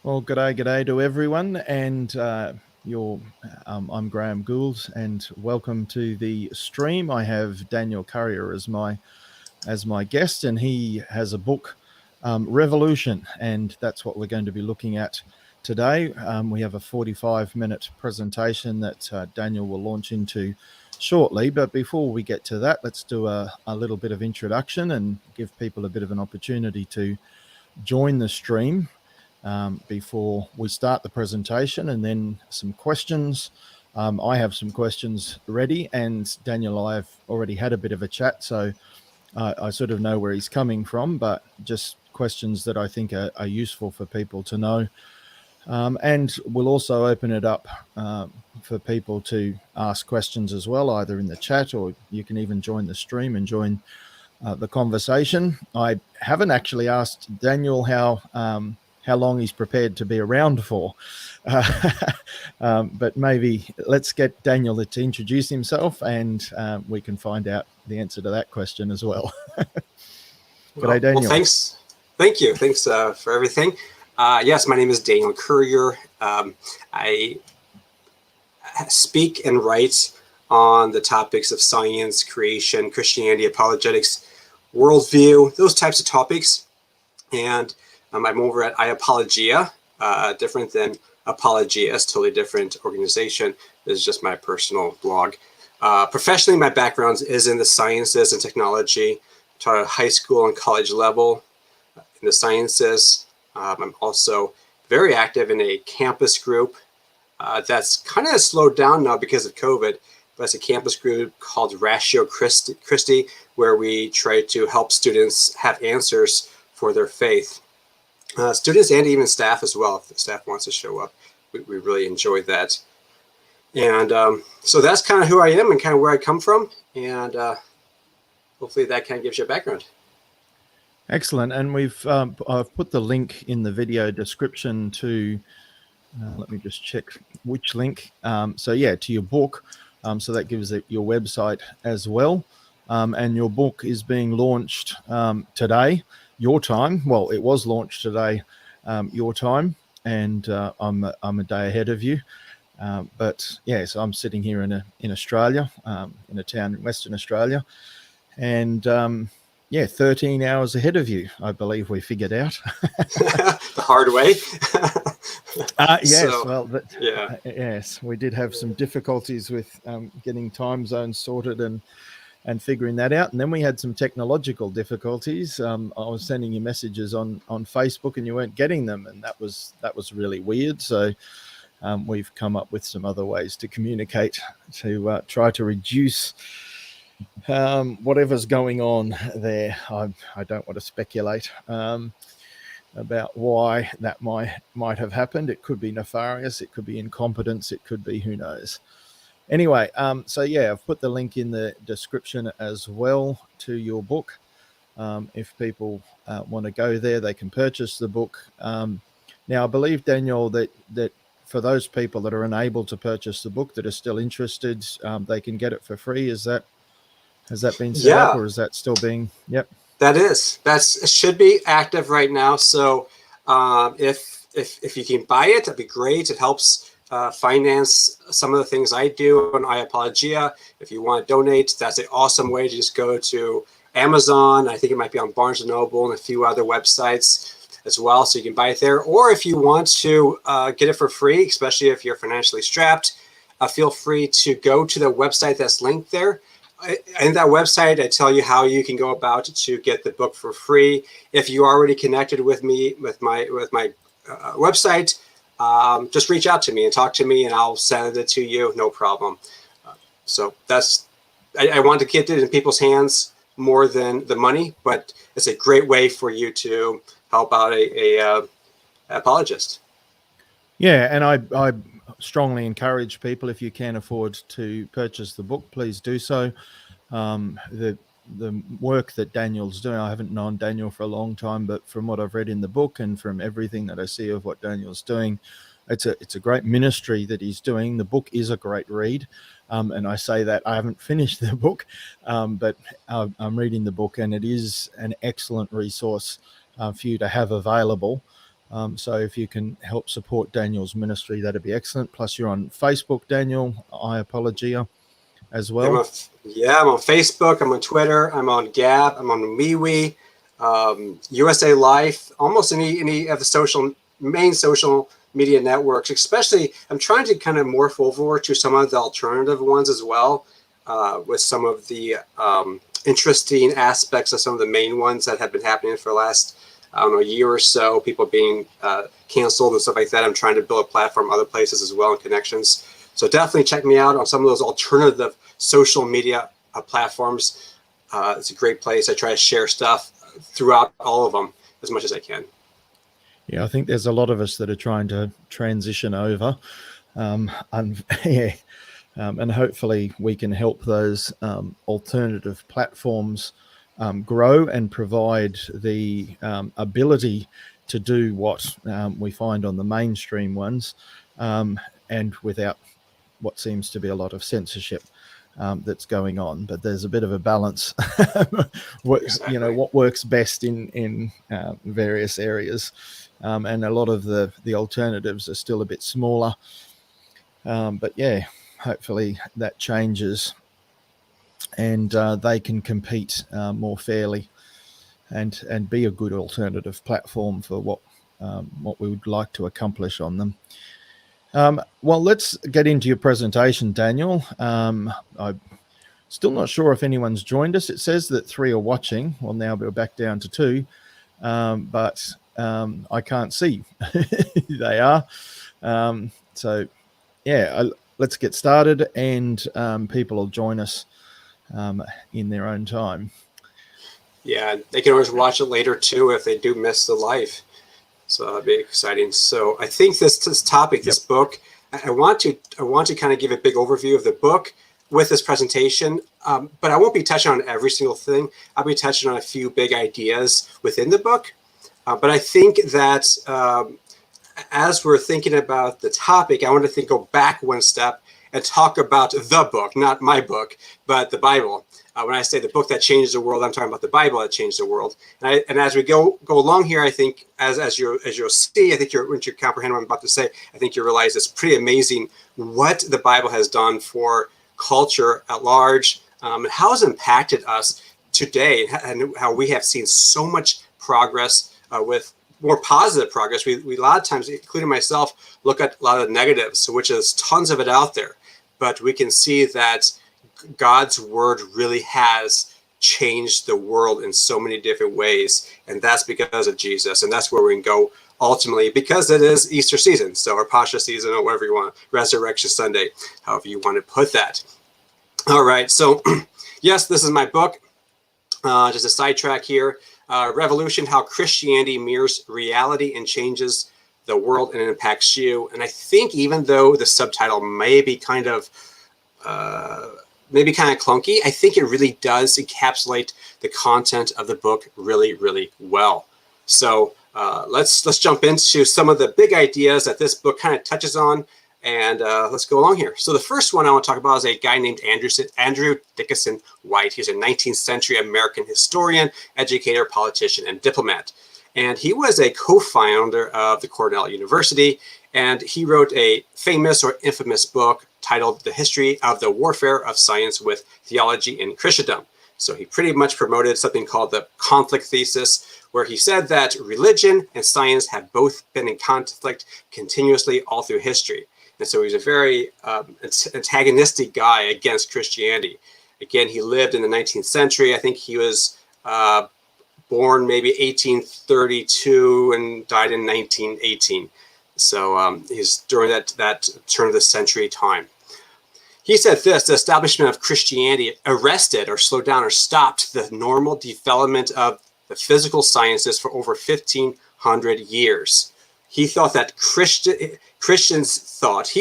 Well, g'day to everyone, and I'm Graham Gould, and welcome to the stream. I have Daniel Currier as my guest, and he has a book, Revolution, and that's what we're going to be looking at today. We have a 45-minute presentation that Daniel will launch into shortly, but before we get to that, let's do a little bit of introduction and give people a bit of an opportunity to join the stream before we start the presentation, and then some questions. I have some questions ready, and Daniel and I have already had a bit of a chat, so I sort of know where he's coming from, but just questions that I think are useful for people to know. And we'll also open it up for people to ask questions as well, either in the chat, or you can even join the stream and join the conversation. I haven't actually asked Daniel how long he's prepared to be around for. But maybe let's get Daniel to introduce himself, and we can find out the answer to that question as well. G'day, Daniel. Well, thanks. Thank you. Thanks for everything. Yes, my name is Daniel Currier. I speak and write on the topics of science, creation, Christianity, apologetics, worldview, those types of topics. And I'm over at iApologia, different than Apologia, it's totally different organization. This is just my personal blog. Professionally, my background is in the sciences and technology. Taught at high school and college level in the sciences. I'm also very active in a campus group that's kind of slowed down now because of COVID, but it's a campus group called Ratio Christi, where we try to help students have answers for their faith. Students and even staff as well, if the staff wants to show up. We really enjoy that. And so that's kind of who I am and kind of where I come from. And hopefully that kind of gives you a background. Excellent. And I've put the link in the video description to, let me just check which link. So yeah, to your book. So that gives it your website as well. And your book is being launched today, your time. Well, it was launched today, your time, and I'm a day ahead of you. But yeah, so I'm sitting here in Australia, in a town in Western Australia, and yeah, 13 hours ahead of you, I believe we figured out. The hard way. Yes, so, well, yeah. Yes, we did have some difficulties with getting time zones sorted and figuring that out. And then we had some technological difficulties. I was sending you messages on Facebook and you weren't getting them, and that was really weird. So we've come up with some other ways to communicate to try to reduce whatever's going on there. I don't want to speculate about why that might have happened. It could be nefarious, it could be incompetence, it could be who knows. Anyway, so yeah, I've put the link in the description as well to your book. If people want to go there, they can purchase the book. Now, I believe, Daniel, that for those people that are unable to purchase the book that are still interested, they can get it for free. Has that been set up, or is that still being? Yep. It should be active right now. So if you can buy it, that'd be great. It helps finance some of the things I do on iApologia. If you want to donate, that's an awesome way to just go to Amazon. I think it might be on Barnes & Noble and a few other websites as well, so you can buy it there. Or if you want to get it for free, especially if you're financially strapped, feel free to go to the website that's linked there. In that website, I tell you how you can go about to get the book for free. If you already connected with me with my website, just reach out to me and talk to me, and I'll send it to you, no problem. So that's, I want to get it in people's hands more than the money, but it's a great way for you to help out a apologist. Yeah, and I strongly encourage people, if you can afford to purchase the book, please do so. The work that Daniel's doing, I haven't known Daniel for a long time, but from what I've read in the book and from everything that I see of what Daniel's doing, it's a great ministry that he's doing. The book is a great read, and I say that I haven't finished the book, but I'm reading the book, and it is an excellent resource for you to have available. So if you can help support Daniel's ministry, that'd be excellent. Plus, you're on Facebook, Daniel, I Apologia, as well. I'm on Facebook. I'm on Twitter. I'm on Gab. I'm on MeWe, USA Life. Almost any of the main social media networks. Especially, I'm trying to kind of morph over to some of the alternative ones as well, with some of the interesting aspects of some of the main ones that have been happening for the last, I don't know, a year or so. People being canceled and stuff like that. I'm trying to build a platform other places as well and connections. So definitely check me out on some of those alternative social media platforms. It's a great place. I try to share stuff throughout all of them as much as I can. Yeah, I think there's a lot of us that are trying to transition over, and hopefully we can help those alternative platforms grow and provide the ability to do what we find on the mainstream ones, and without what seems to be a lot of censorship that's going on. But there's a bit of a balance. Exactly. What works best in various areas, and a lot of the alternatives are still a bit smaller. But yeah, hopefully that changes, and they can compete more fairly, and be a good alternative platform for what we would like to accomplish on them. Well, let's get into your presentation, Daniel. I'm still not sure if anyone's joined us. It says that 3 are watching. Well, now we're back down to 2, but I can't see. They are. So, yeah, let's get started, and people will join us in their own time. Yeah, they can always watch it later too if they do miss the live. So that'd be exciting. So I think this topic, this book, I want to kind of give a big overview of the book with this presentation, but I won't be touching on every single thing. I'll be touching on a few big ideas within the book. But I think that as we're thinking about the topic, I want to go back one step and talk about the book, not my book, but the Bible. When I say the book that changed the world, I'm talking about the Bible that changed the world. And as we go along here, I think as you'll see, I think once you comprehend what I'm about to say, I think you realize it's pretty amazing what the Bible has done for culture at large, and how it's impacted us today, and how we have seen so much progress with more positive progress. We a lot of times, including myself, look at a lot of the negatives, which is tons of it out there. But we can see that God's word really has changed the world in so many different ways. And that's because of Jesus. And that's where we can go ultimately, because it is Easter season. So, or Pascha season, or whatever you want, Resurrection Sunday, however you want to put that. All right. So, yes, this is my book. Just a sidetrack here. Revolution, How Christianity Mirrors Reality and Changes the World and Impacts You. And I think even though the subtitle may be kind of clunky, I think it really does encapsulate the content of the book really, really well. So let's jump into some of the big ideas that this book kind of touches on, and let's go along here. So the first one I want to talk about is a guy named Andrew Dickinson White. He's a 19th century American historian, educator, politician, and diplomat. And he was a co-founder of the Cornell University, and he wrote a famous or infamous book titled The History of the Warfare of Science with Theology in Christendom. So he pretty much promoted something called the conflict thesis, where he said that religion and science have both been in conflict continuously all through history. And so he's a very antagonistic guy against Christianity. Again, he lived in the 19th century. I think he was born maybe 1832 and died in 1918. So he's during that turn of the century time. He said this: the establishment of Christianity arrested or slowed down or stopped the normal development of the physical sciences for over 1,500 years. He thought that Christians thought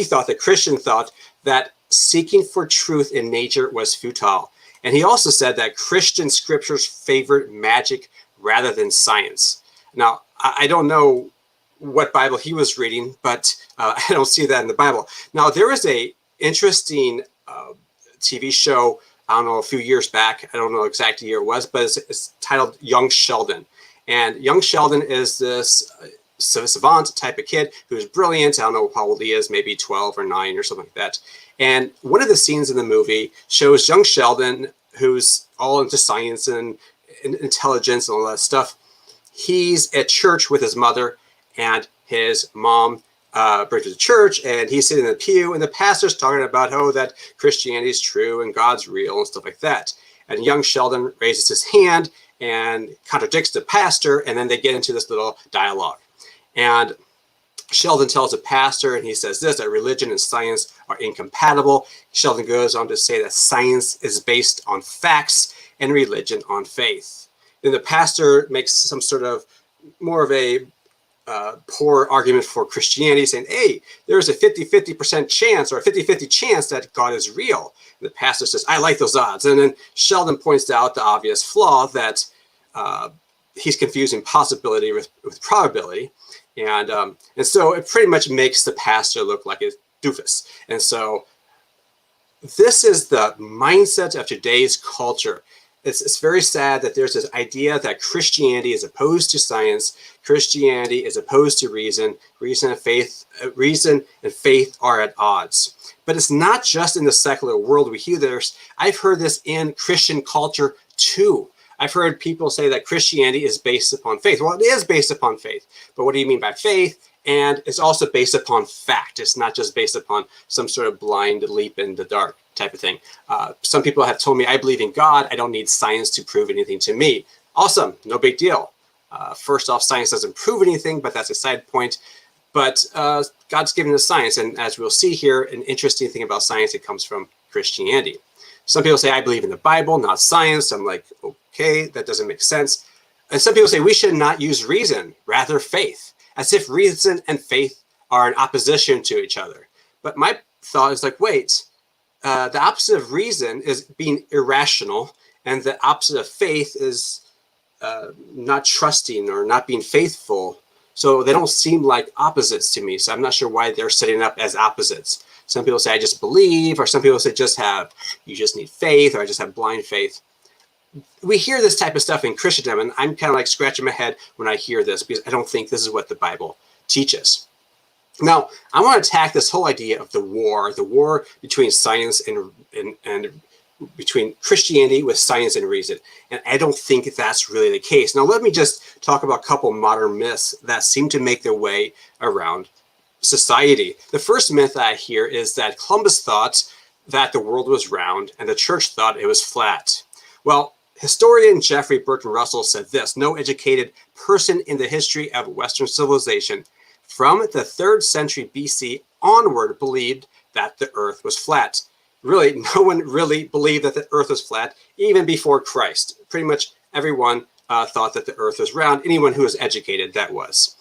that seeking for truth in nature was futile. And he also said that Christian scriptures favored magic rather than science. Now, I don't know what Bible he was reading, but I don't see that in the Bible. Now, there is a interesting TV show, I don't know, a few years back. I don't know exact year it was, but it's titled Young Sheldon. And Young Sheldon is this savant type of kid who's brilliant. I don't know how old he is, maybe 12 or 9 or something like that. And one of the scenes in the movie shows young Sheldon, who's all into science and intelligence and all that stuff. He's at church with his mother, and his mom brings him to church, and he's sitting in the pew, and the pastor's talking about that Christianity is true and God's real and stuff like that. And young Sheldon raises his hand and contradicts the pastor, and then they get into this little dialogue. And Sheldon tells the pastor, and he says this, that religion and science are incompatible. Sheldon goes on to say that science is based on facts and religion on faith. Then the pastor makes some sort of more of a poor argument for Christianity, saying, hey, there's a 50-50% chance or a 50-50 chance that God is real. And the pastor says, I like those odds. And then Sheldon points out the obvious flaw that he's confusing possibility with probability. And so it pretty much makes the pastor look like a doofus. And so this is the mindset of today's culture. It's very sad that there's this idea that Christianity is opposed to science. Christianity is opposed to reason. Reason and faith are at odds. But it's not just in the secular world we hear this. I've heard this in Christian culture too. I've heard people say that Christianity is based upon faith. Well, it is based upon faith. But what do you mean by faith? And it's also based upon fact. It's not just based upon some sort of blind leap in the dark type of thing. Some people have told me, I believe in God. I don't need science to prove anything to me. Awesome. No big deal. First off, science doesn't prove anything, but that's a side point. But God's given us science. And as we'll see here, an interesting thing about science, it comes from Christianity. Some people say, I believe in the Bible, not science. I'm like, okay, that doesn't make sense. And some people say we should not use reason, rather faith, as if reason and faith are in opposition to each other. But my thought is like, wait, the opposite of reason is being irrational, and the opposite of faith is not trusting or not being faithful. So they don't seem like opposites to me. So I'm not sure why they're setting up as opposites. Some people say I just believe, or some people say you just need faith, or I just have blind faith. We hear this type of stuff in Christendom, and I'm kind of like scratching my head when I hear this because I don't think this is what the Bible teaches. Now, I want to attack this whole idea of the war between science and between Christianity with science and reason. And I don't think that's really the case. Now, let me just talk about a couple modern myths that seem to make their way around society. The first myth I hear is that Columbus thought that the world was round and the church thought it was flat. Well, historian Jeffrey Burton Russell said this: no educated person in the history of Western civilization from the 3rd century BC onward believed that the earth was flat. Really, no one really believed that the earth was flat even before Christ. Pretty much everyone thought that the earth was round. Anyone who was educated, that was.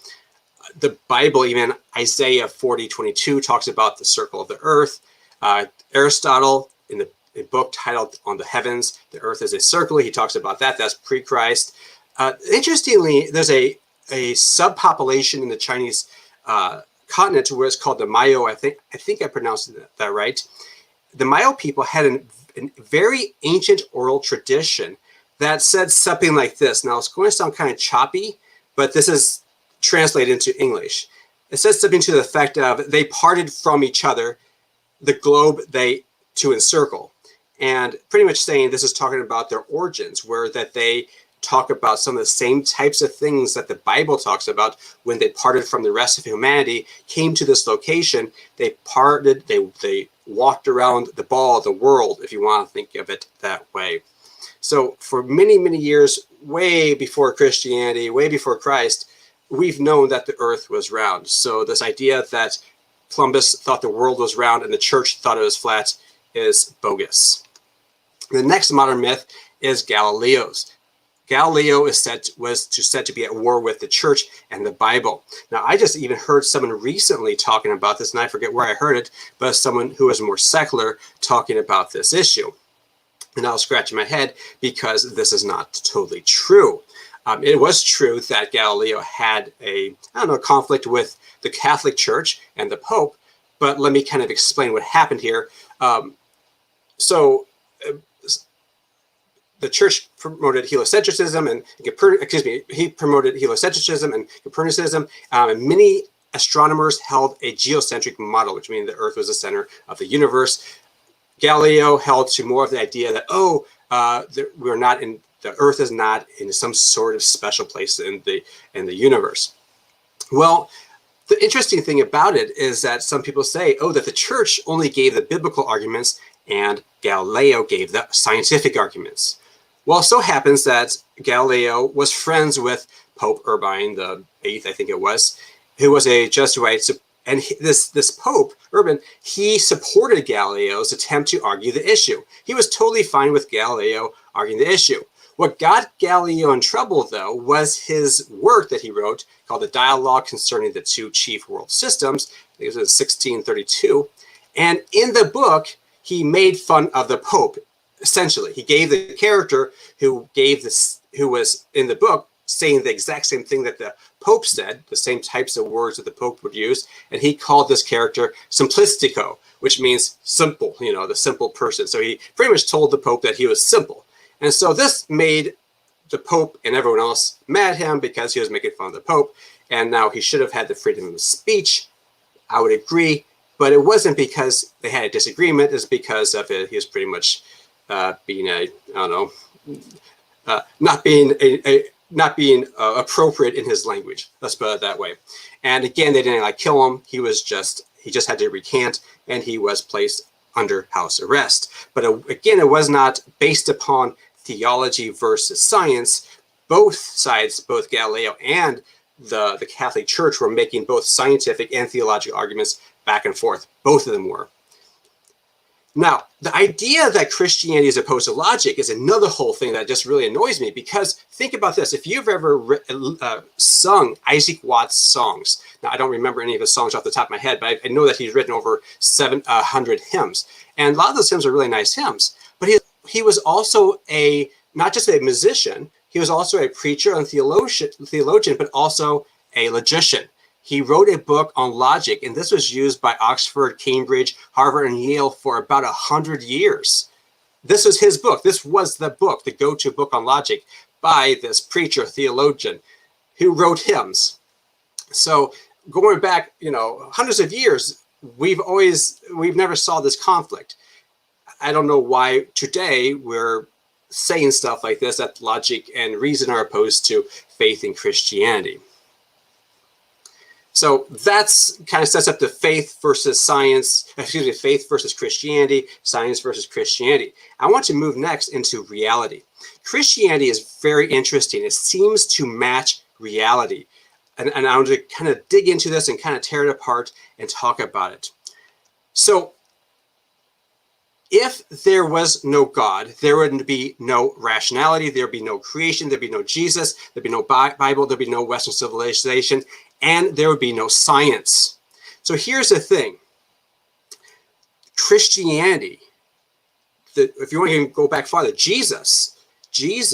The Bible, even Isaiah 40:22, talks about the circle of the earth. Aristotle, in a book titled On the Heavens, the earth is a circle. He talks about that. That's pre-Christ. Interestingly, there's a subpopulation in the Chinese continent where it's called the Mayo. I think I pronounced that right. The Mayo people had a very ancient oral tradition that said something like this. Now, it's going to sound kind of choppy, but this is translated into English. It says something to the effect of they parted from each other the globe to encircle. And pretty much saying this is talking about their origins, where that they talk about some of the same types of things that the Bible talks about when they parted from the rest of humanity, came to this location, they parted, they walked around the ball of the world, if you want to think of it that way. So for many, many years, way before Christianity, way before Christ, we've known that the earth was round. So this idea that Columbus thought the world was round and the church thought it was flat is bogus. The next modern myth is Galileo's. Galileo was said to be at war with the church and the Bible. Now, I just even heard someone recently talking about this, and I forget where I heard it, but someone who is more secular talking about this issue. And I was scratching my head because this is not totally true. It was true that Galileo had a conflict with the Catholic Church and the Pope, but let me kind of explain what happened here. So the church promoted heliocentrism and he promoted heliocentrism and Copernicism, and many astronomers held a geocentric model, which means the Earth was the center of the universe. Galileo held to more of the idea that we're not in the Earth is not in some sort of special place in the universe. Well, the interesting thing about it is that some people say, that the church only gave the biblical arguments and Galileo gave the scientific arguments. Well, it so happens that Galileo was friends with Pope Urban VIII, I think it was, who was a Jesuit. And this Pope, Urban, he supported Galileo's attempt to argue the issue. He was totally fine with Galileo arguing the issue. What got Galileo in trouble, though, was his work that he wrote called The Dialogue Concerning the Two Chief World Systems. It was in 1632. And in the book, he made fun of the Pope, essentially. He gave the character who was in the book saying the exact same thing that the Pope said, the same types of words that the Pope would use, and he called this character Simplistico, which means simple, the simple person. So he pretty much told the Pope that he was simple. And so this made the Pope and everyone else mad at him because he was making fun of the Pope, and now he should have had the freedom of speech. I would agree, but it wasn't because they had a disagreement. It's because of it. He was pretty much being not being appropriate in his language. Let's put it that way. And again, they didn't kill him. He just had to recant, and he was placed under house arrest. But again, it was not based upon theology versus science. Both sides, both Galileo and the Catholic Church, were making both scientific and theological arguments back and forth. Both of them were. Now, the idea that Christianity is opposed to logic is another whole thing that just really annoys me, because think about this. If you've ever sung Isaac Watts' songs, now I don't remember any of his songs off the top of my head, but I know that he's written over 700 hymns. And a lot of those hymns are really nice hymns. But he was also not just a musician, he was also a preacher and theologian, but also a logician. He wrote a book on logic, and this was used by Oxford, Cambridge, Harvard, and Yale for about 100 years. This was his book. This was the book, the go-to book on logic by this preacher, theologian, who wrote hymns. So going back, hundreds of years, we've never saw this conflict. I don't know why today we're saying stuff like this, that logic and reason are opposed to faith in Christianity. So that's kind of sets up the faith versus Christianity, science versus Christianity. I want to move next into reality. Christianity is very interesting. It seems to match reality. And I want to kind of dig into this and kind of tear it apart and talk about it. So if there was no God, there would be no rationality, there would be no creation, there'd be no Jesus, there'd be no Bible, there'd be no Western civilization, and there would be no science. So here's the thing. Christianity, if you want to go back farther, Jesus is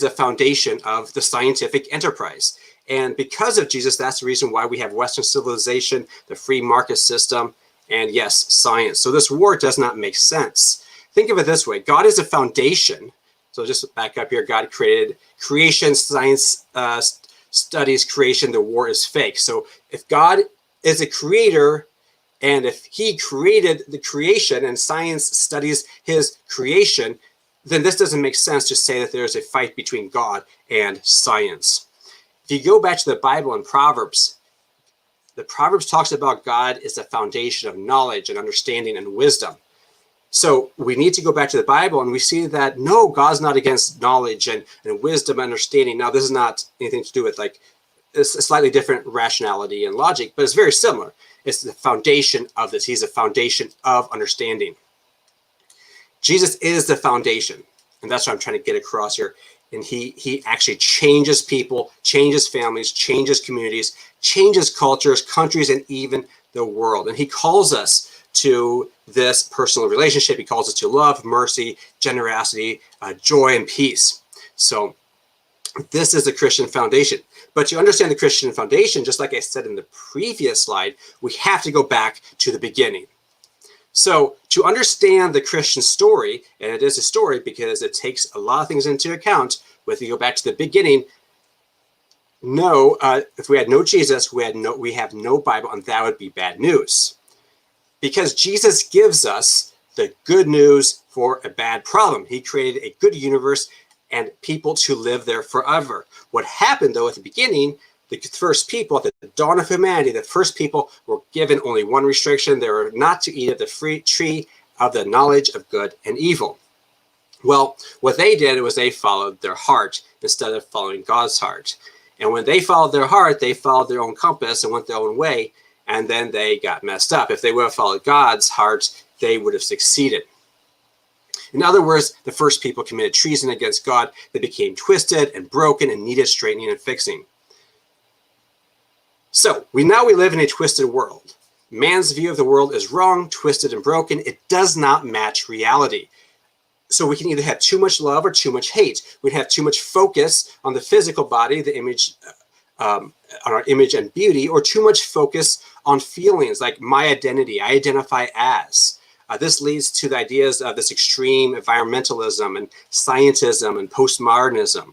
the foundation of the scientific enterprise. And because of Jesus, that's the reason why we have Western civilization, the free market system, and yes, science. So this war does not make sense. Think of it this way. God is a foundation. So just back up here. God created creation, science studies creation, the war is fake. So if God is a creator, and if he created the creation and science studies his creation, then this doesn't make sense to say that there's a fight between God and science. If you go back to the Bible and Proverbs, the Proverbs talks about God is the foundation of knowledge and understanding and wisdom. So we need to go back to the Bible, and we see that no, God's not against knowledge and wisdom and understanding. Now, this is not anything to do with it's a slightly different rationality and logic, but it's very similar. It's the foundation of this. He's a foundation of understanding. Jesus is the foundation, and that's what I'm trying to get across here. And he actually changes people, changes families, changes communities, changes cultures, countries, and even the world. And he calls us to this personal relationship. He calls us to love, mercy, generosity, joy, and peace. So this is the Christian foundation. But to understand the Christian foundation, just like I said in the previous slide, we have to go back to the beginning. So to understand the Christian story, and it is a story because it takes a lot of things into account, if you go back to the beginning, if we had no Jesus, we have no Bible, and that would be bad news. Because Jesus gives us the good news for a bad problem. He created a good universe and people to live there forever. What happened, though, at the beginning, the first people, at the dawn of humanity, the first people were given only one restriction. They were not to eat of the free tree of the knowledge of good and evil. Well, what they did was they followed their heart instead of following God's heart. And when they followed their heart, they followed their own compass and went their own way, and then they got messed up. If they would have followed God's heart, they would have succeeded. In other words, the first people committed treason against God. They became twisted and broken and needed straightening and fixing. So we live in a twisted world. Man's view of the world is wrong, twisted, and broken. It does not match reality. So we can either have too much love or too much hate. We'd have too much focus on the physical body, the image, on our image and beauty, or too much focus on feelings like my identity, I identify as. This leads to the ideas of this extreme environmentalism and scientism and postmodernism.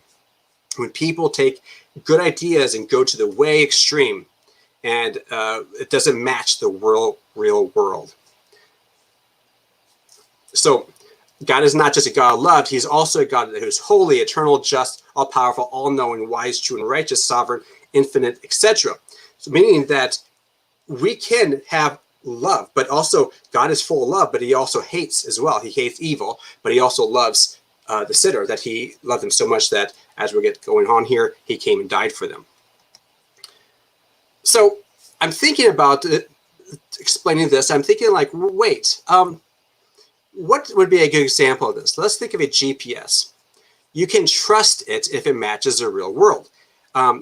When people take good ideas and go to the way extreme, and it doesn't match the real world. So God is not just a God of love, he's also a God who is holy, eternal, just, all-powerful, all-knowing, wise, true, and righteous, sovereign, infinite, etc. So meaning that we can have love, but also God is full of love, but he also hates as well. He hates evil, but he also loves the sinner, that he loved them so much that as we get going on here, he came and died for them. So I'm thinking about explaining this. I'm thinking like, wait, what would be a good example of this? Let's think of a GPS. You can trust it if it matches the real world.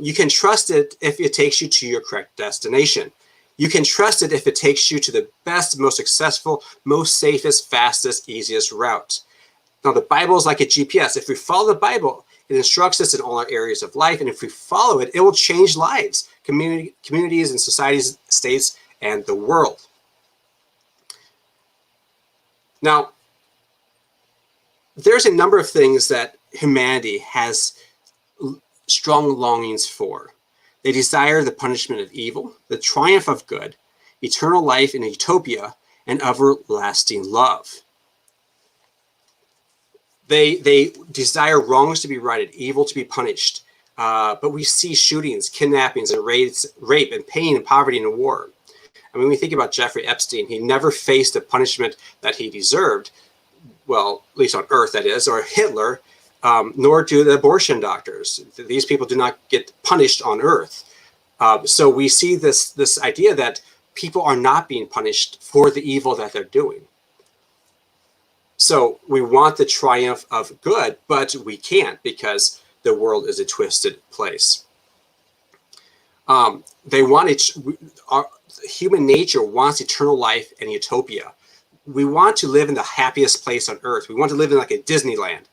You can trust it if it takes you to your correct destination. You can trust it if it takes you to the best, most successful, most safest, fastest, easiest route. Now, the Bible is like a GPS. If we follow the Bible, it instructs us in all our areas of life. And if we follow it, it will change lives, communities and societies, states, and the world. Now, there's a number of things that humanity has strong longings for. They desire the punishment of evil, the triumph of good, eternal life in utopia, and everlasting love. They desire wrongs to be righted, evil to be punished. But we see shootings, kidnappings, and rape, and pain, and poverty, and war. I mean, when we think about Jeffrey Epstein, he never faced the punishment that he deserved, well, at least on earth, that is, or Hitler, nor do the abortion doctors. These people do not get punished on earth. So we see this idea that people are not being punished for the evil that they're doing. So we want the triumph of good, but we can't because the world is a twisted place. Human nature wants eternal life and utopia. We want to live in the happiest place on earth. We want to live in like a Disneyland.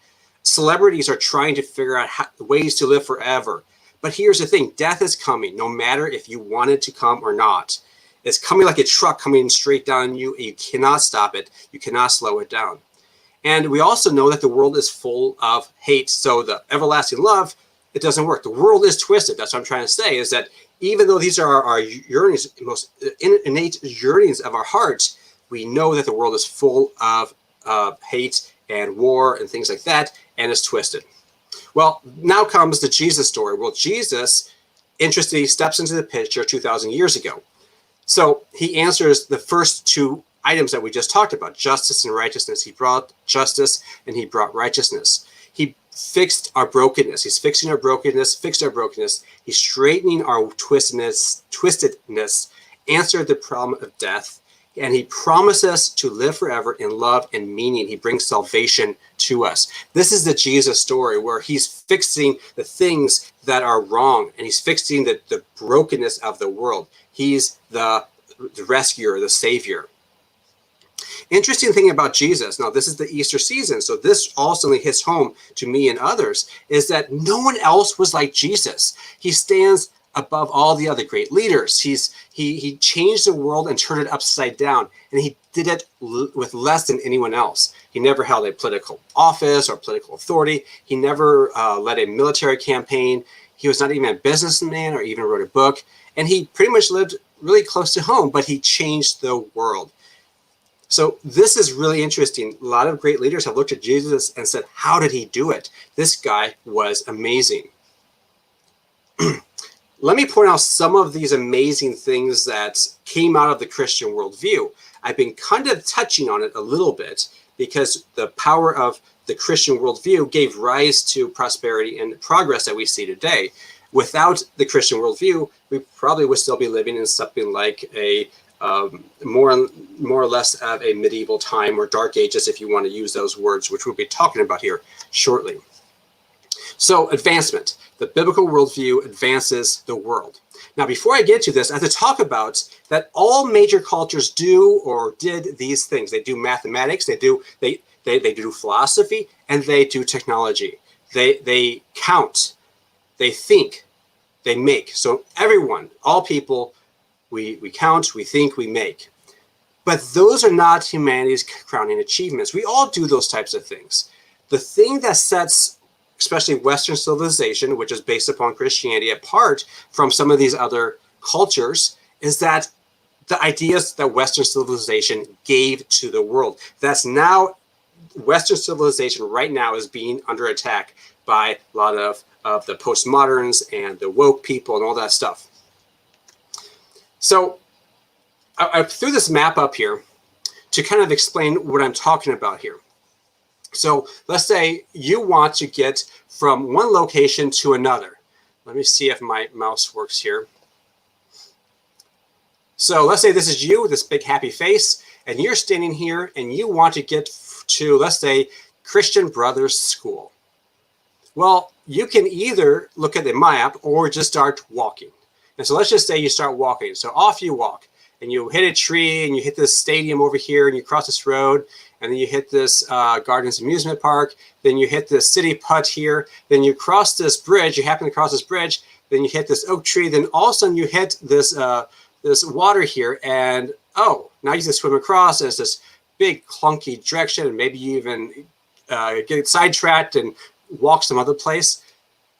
Celebrities are trying to figure out ways to live forever. But here's the thing, death is coming, no matter if you want it to come or not. It's coming like a truck coming straight down you, and you cannot stop it. You cannot slow it down. And we also know that the world is full of hate. So the everlasting love, it doesn't work. The world is twisted. That's what I'm trying to say, is that even though these are our yearnings, most innate yearnings of our hearts, we know that the world is full of hate and war and things like that, and it's twisted. Well, now comes the Jesus story. Well, Jesus, interestingly, steps into the picture 2,000 years ago. So he answers the first two items that we just talked about, justice and righteousness. He brought justice and he brought righteousness. He fixed our brokenness. He's fixing our brokenness, fixed our brokenness. He's straightening our twistedness, answered the problem of death, and he promises us to live forever in love and meaning. He brings salvation to us. This is the Jesus story where he's fixing the things that are wrong, and he's fixing the brokenness of the world. He's the rescuer, the savior. Interesting thing about Jesus, now this is the Easter season, so this also hits home to me and others, is that no one else was like Jesus. He stands above all the other great leaders. He changed the world and turned it upside down, and he did it with less than anyone else. He never held a political office or political authority. He never led a military campaign. He was not even a businessman or even wrote a book, and he pretty much lived really close to home, but he changed the world. So this is really interesting. A lot of great leaders have looked at Jesus and said, how did he do it? This guy was amazing. Let me point out some of these amazing things that came out of the Christian worldview. I've been kind of touching on it a little bit because the power of the Christian worldview gave rise to prosperity and progress that we see today. Without the Christian worldview, we probably would still be living in something like a more or less of a medieval time or dark ages, if you want to use those words, which we'll be talking about here shortly. So advancement. The biblical worldview advances the world. Now, before I get to this, I have to talk about that all major cultures do or did these things. They do mathematics, they do philosophy, and they do technology. They count, they think, they make. So everyone, all people, we count, we think, we make. But those are not humanity's crowning achievements. We all do those types of things. The thing that sets especially Western civilization, which is based upon Christianity, apart from some of these other cultures, is that the ideas that Western civilization gave to the world. That's now, Western civilization right now is being under attack by a lot of the postmoderns and the woke people and all that stuff. So I threw this map up here to kind of explain what I'm talking about here. So let's say you want to get from one location to another. Let me see if my mouse works here. So let's say this is you with this big happy face, and you're standing here and you want to get to, let's say, Christian Brothers School. Well, you can either look at the map or just start walking. And so let's just say you start walking. So off you walk, and you hit a tree, and you hit this stadium over here, and you cross this road, and then you hit this Gardens Amusement Park, then you hit this city putt here, then you cross this bridge, you happen to cross this bridge, then you hit this oak tree, then all of a sudden you hit this this water here, and oh, now you just swim across, and it's this big clunky direction, and maybe you even get sidetracked and walk some other place.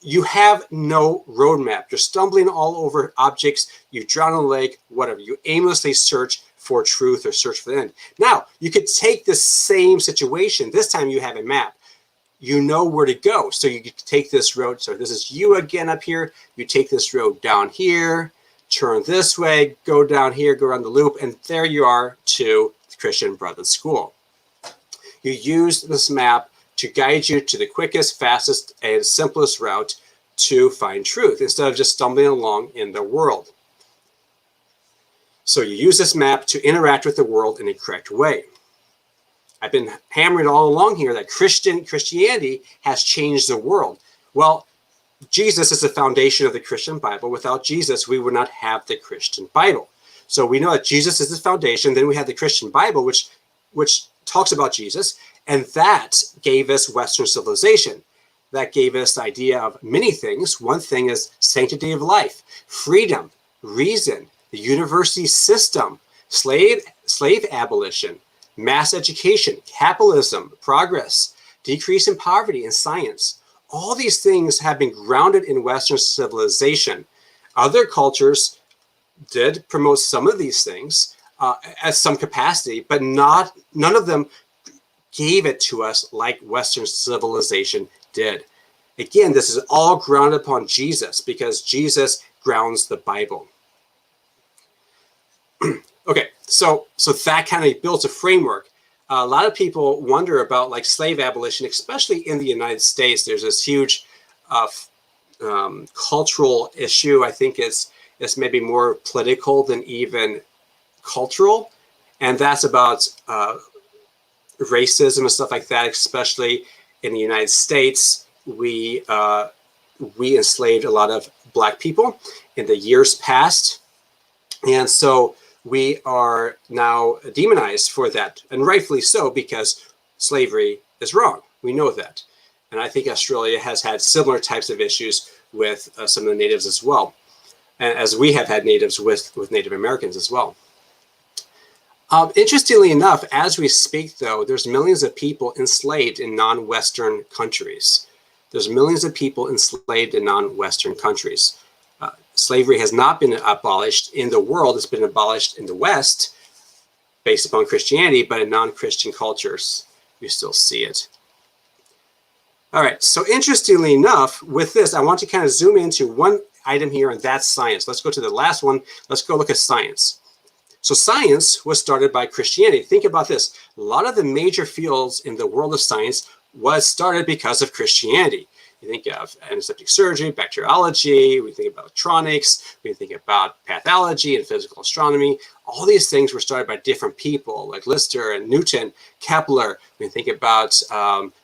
You have no roadmap. You're stumbling all over objects. You drown in the lake, whatever. You aimlessly search for truth or search for the end. Now, you could take the same situation. This time you have a map. You know where to go. So you could take this road. So this is you again up here. You take this road down here, turn this way, go down here, go around the loop, and there you are to the Christian Brothers School. You use this map to guide you to the quickest, fastest, and simplest route to find truth instead of just stumbling along in the world. So you use this map to interact with the world in a correct way. I've been hammering all along here that Christianity has changed the world. Well, Jesus is the foundation of the Christian Bible. Without Jesus, we would not have the Christian Bible. So we know that Jesus is the foundation. Then we have the Christian Bible, which talks about Jesus. And that gave us Western civilization. That gave us the idea of many things. One thing is sanctity of life, freedom, reason, the university system, slave abolition, mass education, capitalism, progress, decrease in poverty, and science. All these things have been grounded in Western civilization. Other cultures did promote some of these things at some capacity, but none of them gave it to us like Western civilization did. Again, this is all grounded upon Jesus because Jesus grounds the Bible. Okay, so that kind of builds a framework. A lot of people wonder about like slave abolition, especially in the United States. There's this huge cultural issue. I think it's maybe more political than even cultural, and that's about racism and stuff like that. Especially in the United States, we enslaved a lot of Black people in the years past, and so we are now demonized for that, and rightfully so, because slavery is wrong. We know that. And I think Australia has had similar types of issues with some of the natives as well. as we have had natives with Native Americans as well. Interestingly enough, as we speak, though, there's millions of people enslaved in non-Western countries. There's millions of people enslaved in non-Western countries. Slavery has not been abolished in the world. It's been abolished in the West based upon Christianity, but in non-Christian cultures, you still see it. All right, so interestingly enough, with this, I want to kind of zoom into one item here, and that's science. Let's go to the last one. Let's go look at science. So science was started by Christianity. Think about this. A lot of the major fields in the world of science was started because of Christianity. You think of antiseptic surgery, bacteriology, we think about electronics, we think about pathology and physical astronomy. All these things were started by different people like Lister and Newton, Kepler. We think about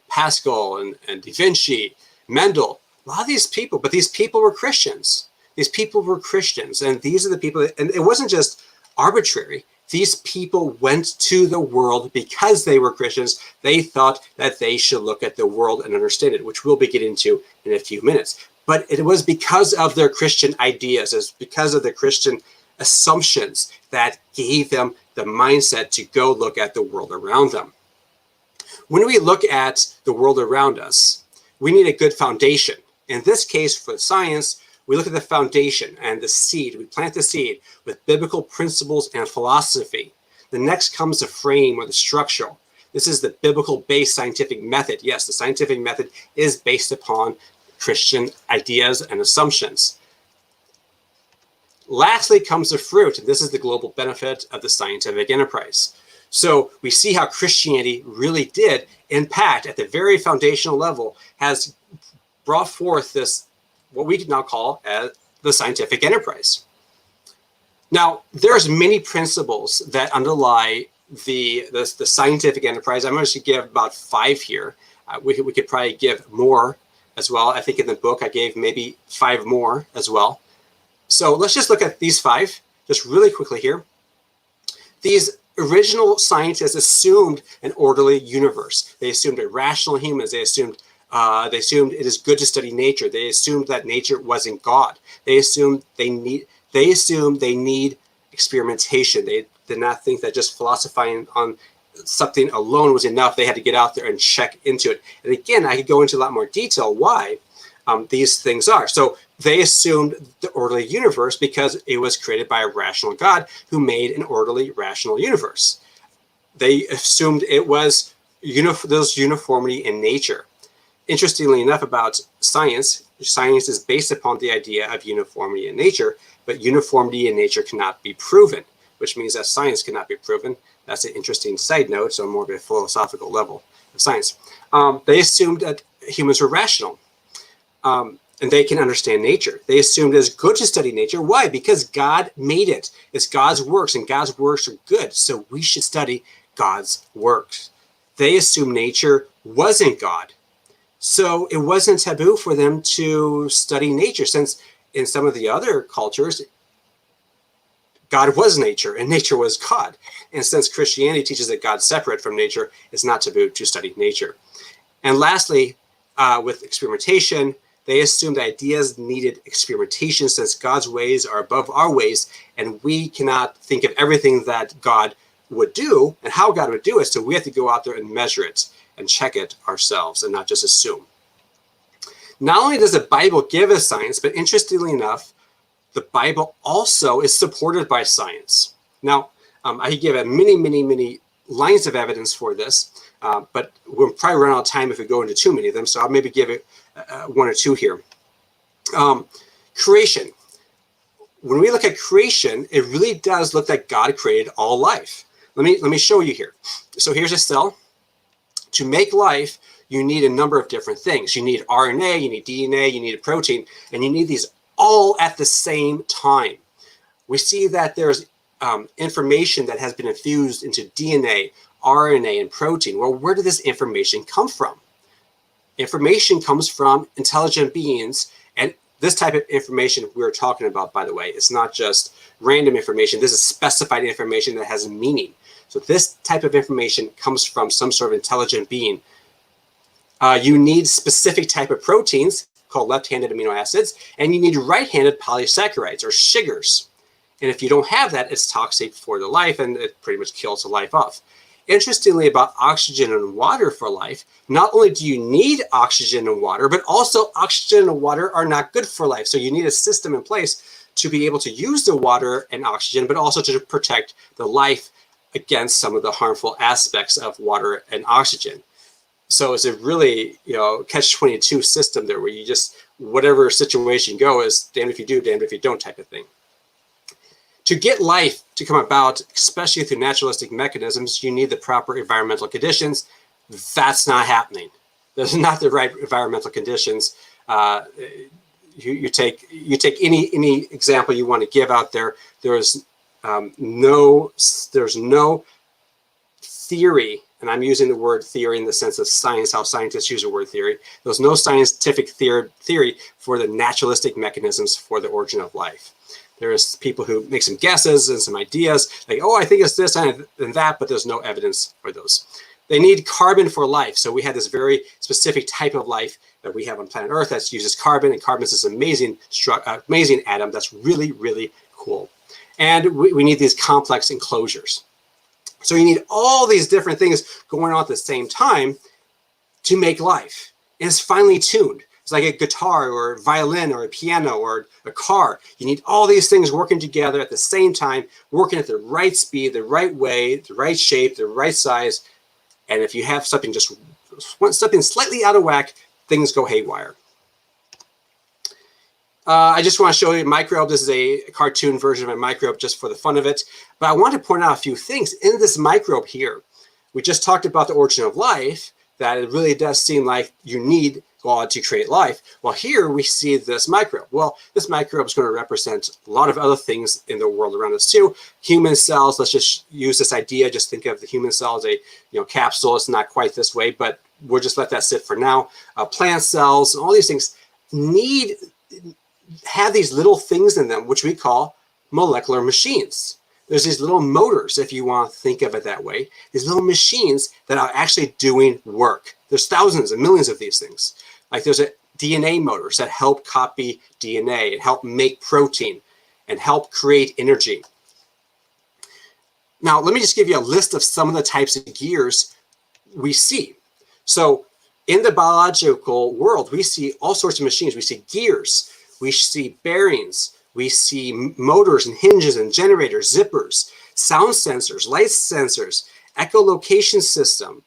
Pascal and Da Vinci, Mendel. A lot of these people, but these people were Christians. These people were Christians, and these are the people, and it wasn't just arbitrary. These people went to the world because they were Christians. They thought that they should look at the world and understand it, which we'll be getting into in a few minutes. But it was because of their Christian ideas, it's because of the Christian assumptions that gave them the mindset to go look at the world around them. When we look at the world around us, we need a good foundation. In this case, for science, we look at the foundation and the seed. We plant the seed with biblical principles and philosophy. The next comes the frame or the structure. This is the biblical-based scientific method. Yes, the scientific method is based upon Christian ideas and assumptions. Lastly comes the fruit, and this is the global benefit of the scientific enterprise. So we see how Christianity really did impact at the very foundational level, has brought forth this what we can now call as the scientific enterprise. Now, there's many principles that underlie the scientific enterprise. I'm going to give about 5 here. We could probably give more as well. I think in the book I gave maybe 5 more as well. So let's just look at these 5 just really quickly here. These original scientists assumed an orderly universe. They assumed irrational humans. They assumed it is good to study nature. They assumed that nature wasn't God. They assumed they need experimentation. They did not think that just philosophizing on something alone was enough. They had to get out there and check into it. And again, I could go into a lot more detail why these things are. So they assumed the orderly universe because it was created by a rational God who made an orderly, rational universe. They assumed it was there's uniformity in nature. Interestingly enough about science is based upon the idea of uniformity in nature, but uniformity in nature cannot be proven, which means that science cannot be proven. That's an interesting side note, so more of a philosophical level of science. They assumed that humans were rational, and they can understand nature. They assumed it is good to study nature. Why? Because God made it. It's God's works, and God's works are good, so we should study God's works. They assumed nature wasn't God. So it wasn't taboo for them to study nature, since in some of the other cultures, God was nature and nature was God. And since Christianity teaches that God's separate from nature, it's not taboo to study nature. And lastly, with experimentation, they assumed ideas needed experimentation, since God's ways are above our ways, and we cannot think of everything that God would do and how God would do it. So we have to go out there and measure it and check it ourselves and not just assume. Not only does the Bible give us science, but interestingly enough, the Bible also is supported by science. Now, I could give many lines of evidence for this, but we'll probably run out of time if we go into too many of them, so I'll maybe give it 1 or 2 here. Creation. When we look at creation, it really does look like God created all life. Let me show you here. So here's a cell. To make life, you need a number of different things. You need RNA, you need DNA, you need a protein, and you need these all at the same time. We see that there's information that has been infused into DNA, RNA, and protein. Well, where did this information come from? Information comes from intelligent beings, and this type of information we're talking about, by the way, is not just random information. This is specified information that has a meaning. So this type of information comes from some sort of intelligent being. You need specific type of proteins. called left-handed amino acids, and you need right-handed polysaccharides or sugars. And if you don't have that, it's toxic for the life, and it pretty much kills the life off. Interestingly, about oxygen and water for life, not only do you need oxygen and water, but also oxygen and water are not good for life. So you need a system in place to be able to use the water and oxygen, but also to protect the life against some of the harmful aspects of water and oxygen. So it's a really, catch-22 system there where you just, whatever situation you go is damned if you do, damned if you don't type of thing. To get life to come about, especially through naturalistic mechanisms, you need the proper environmental conditions. That's not happening. Those are not the right environmental conditions. You take any example you want to give out there. There's no theory, and I'm using the word theory in the sense of science, how scientists use the word theory. There's no scientific theory for the naturalistic mechanisms for the origin of life. There's people who make some guesses and some ideas, like, oh, I think it's this and that, but there's no evidence for those. They need carbon for life. So we have this very specific type of life that we have on planet Earth that uses carbon, and carbon is this amazing atom that's really, really cool. And we need these complex enclosures. So you need all these different things going on at the same time to make life. And it's finely tuned. It's like a guitar or a violin or a piano or a car. You need all these things working together at the same time, working at the right speed, the right way, the right shape, the right size. And if you have something something slightly out of whack, things go haywire. I just want to show you a microbe. This is a cartoon version of a microbe just for the fun of it. But I want to point out a few things in this microbe here. We just talked about the origin of life, that it really does seem like you need God to create life. Well, here we see this microbe. Well, this microbe is going to represent a lot of other things in the world around us too. Human cells, let's just use this idea. Just think of the human cell as a capsule. It's not quite this way, but we'll just let that sit for now. Plant cells, all these things have these little things in them, which we call molecular machines. There's these little motors, if you want to think of it that way, these little machines that are actually doing work. There's thousands and millions of these things. Like there's a DNA motors that help copy DNA and help make protein and help create energy. Now, let me just give you a list of some of the types of gears we see. So in the biological world, we see all sorts of machines. We see gears, we see bearings, we see motors and hinges and generators, zippers, sound sensors, light sensors, echolocation system.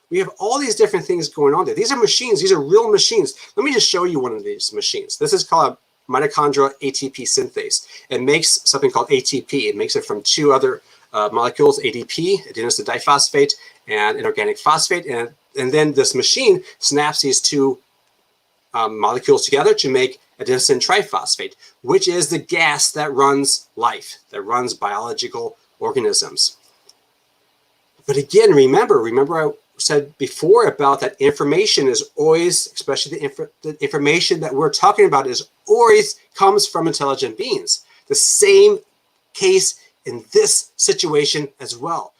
We have all these different things going on there. These are machines. These are real machines. Let me just show you one of these machines. This is called a mitochondrial ATP synthase. It makes something called ATP. It makes it from two other molecules, ADP, adenosine diphosphate, and inorganic phosphate. And then this machine snaps these two molecules together to make adenosine triphosphate, which is the gas that runs life, that runs biological organisms. But again, remember I said before about that information is always, especially the information that we're talking about is always comes from intelligent beings. The same case in this situation as well.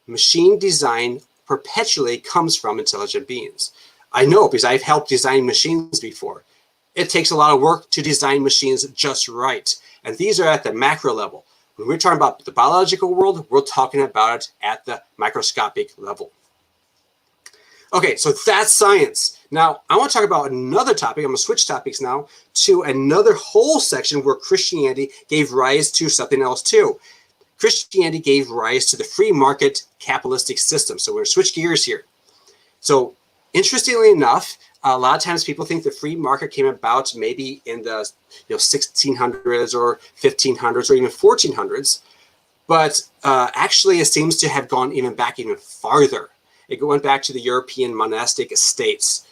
Machine design perpetually comes from intelligent beings. I know because I've helped design machines before. It takes a lot of work to design machines just right. And these are at the macro level. When we're talking about the biological world, we're talking about it at the microscopic level. Okay, so that's science. Now, I want to talk about another topic. I'm going to switch topics now to another whole section where Christianity gave rise to something else too. Christianity gave rise to the free market capitalistic system. So we're going to switch gears here. So interestingly enough, a lot of times people think the free market came about maybe in the 1600s or 1500s or even 1400s, but actually it seems to have gone even farther. It went back to the European monastic estates.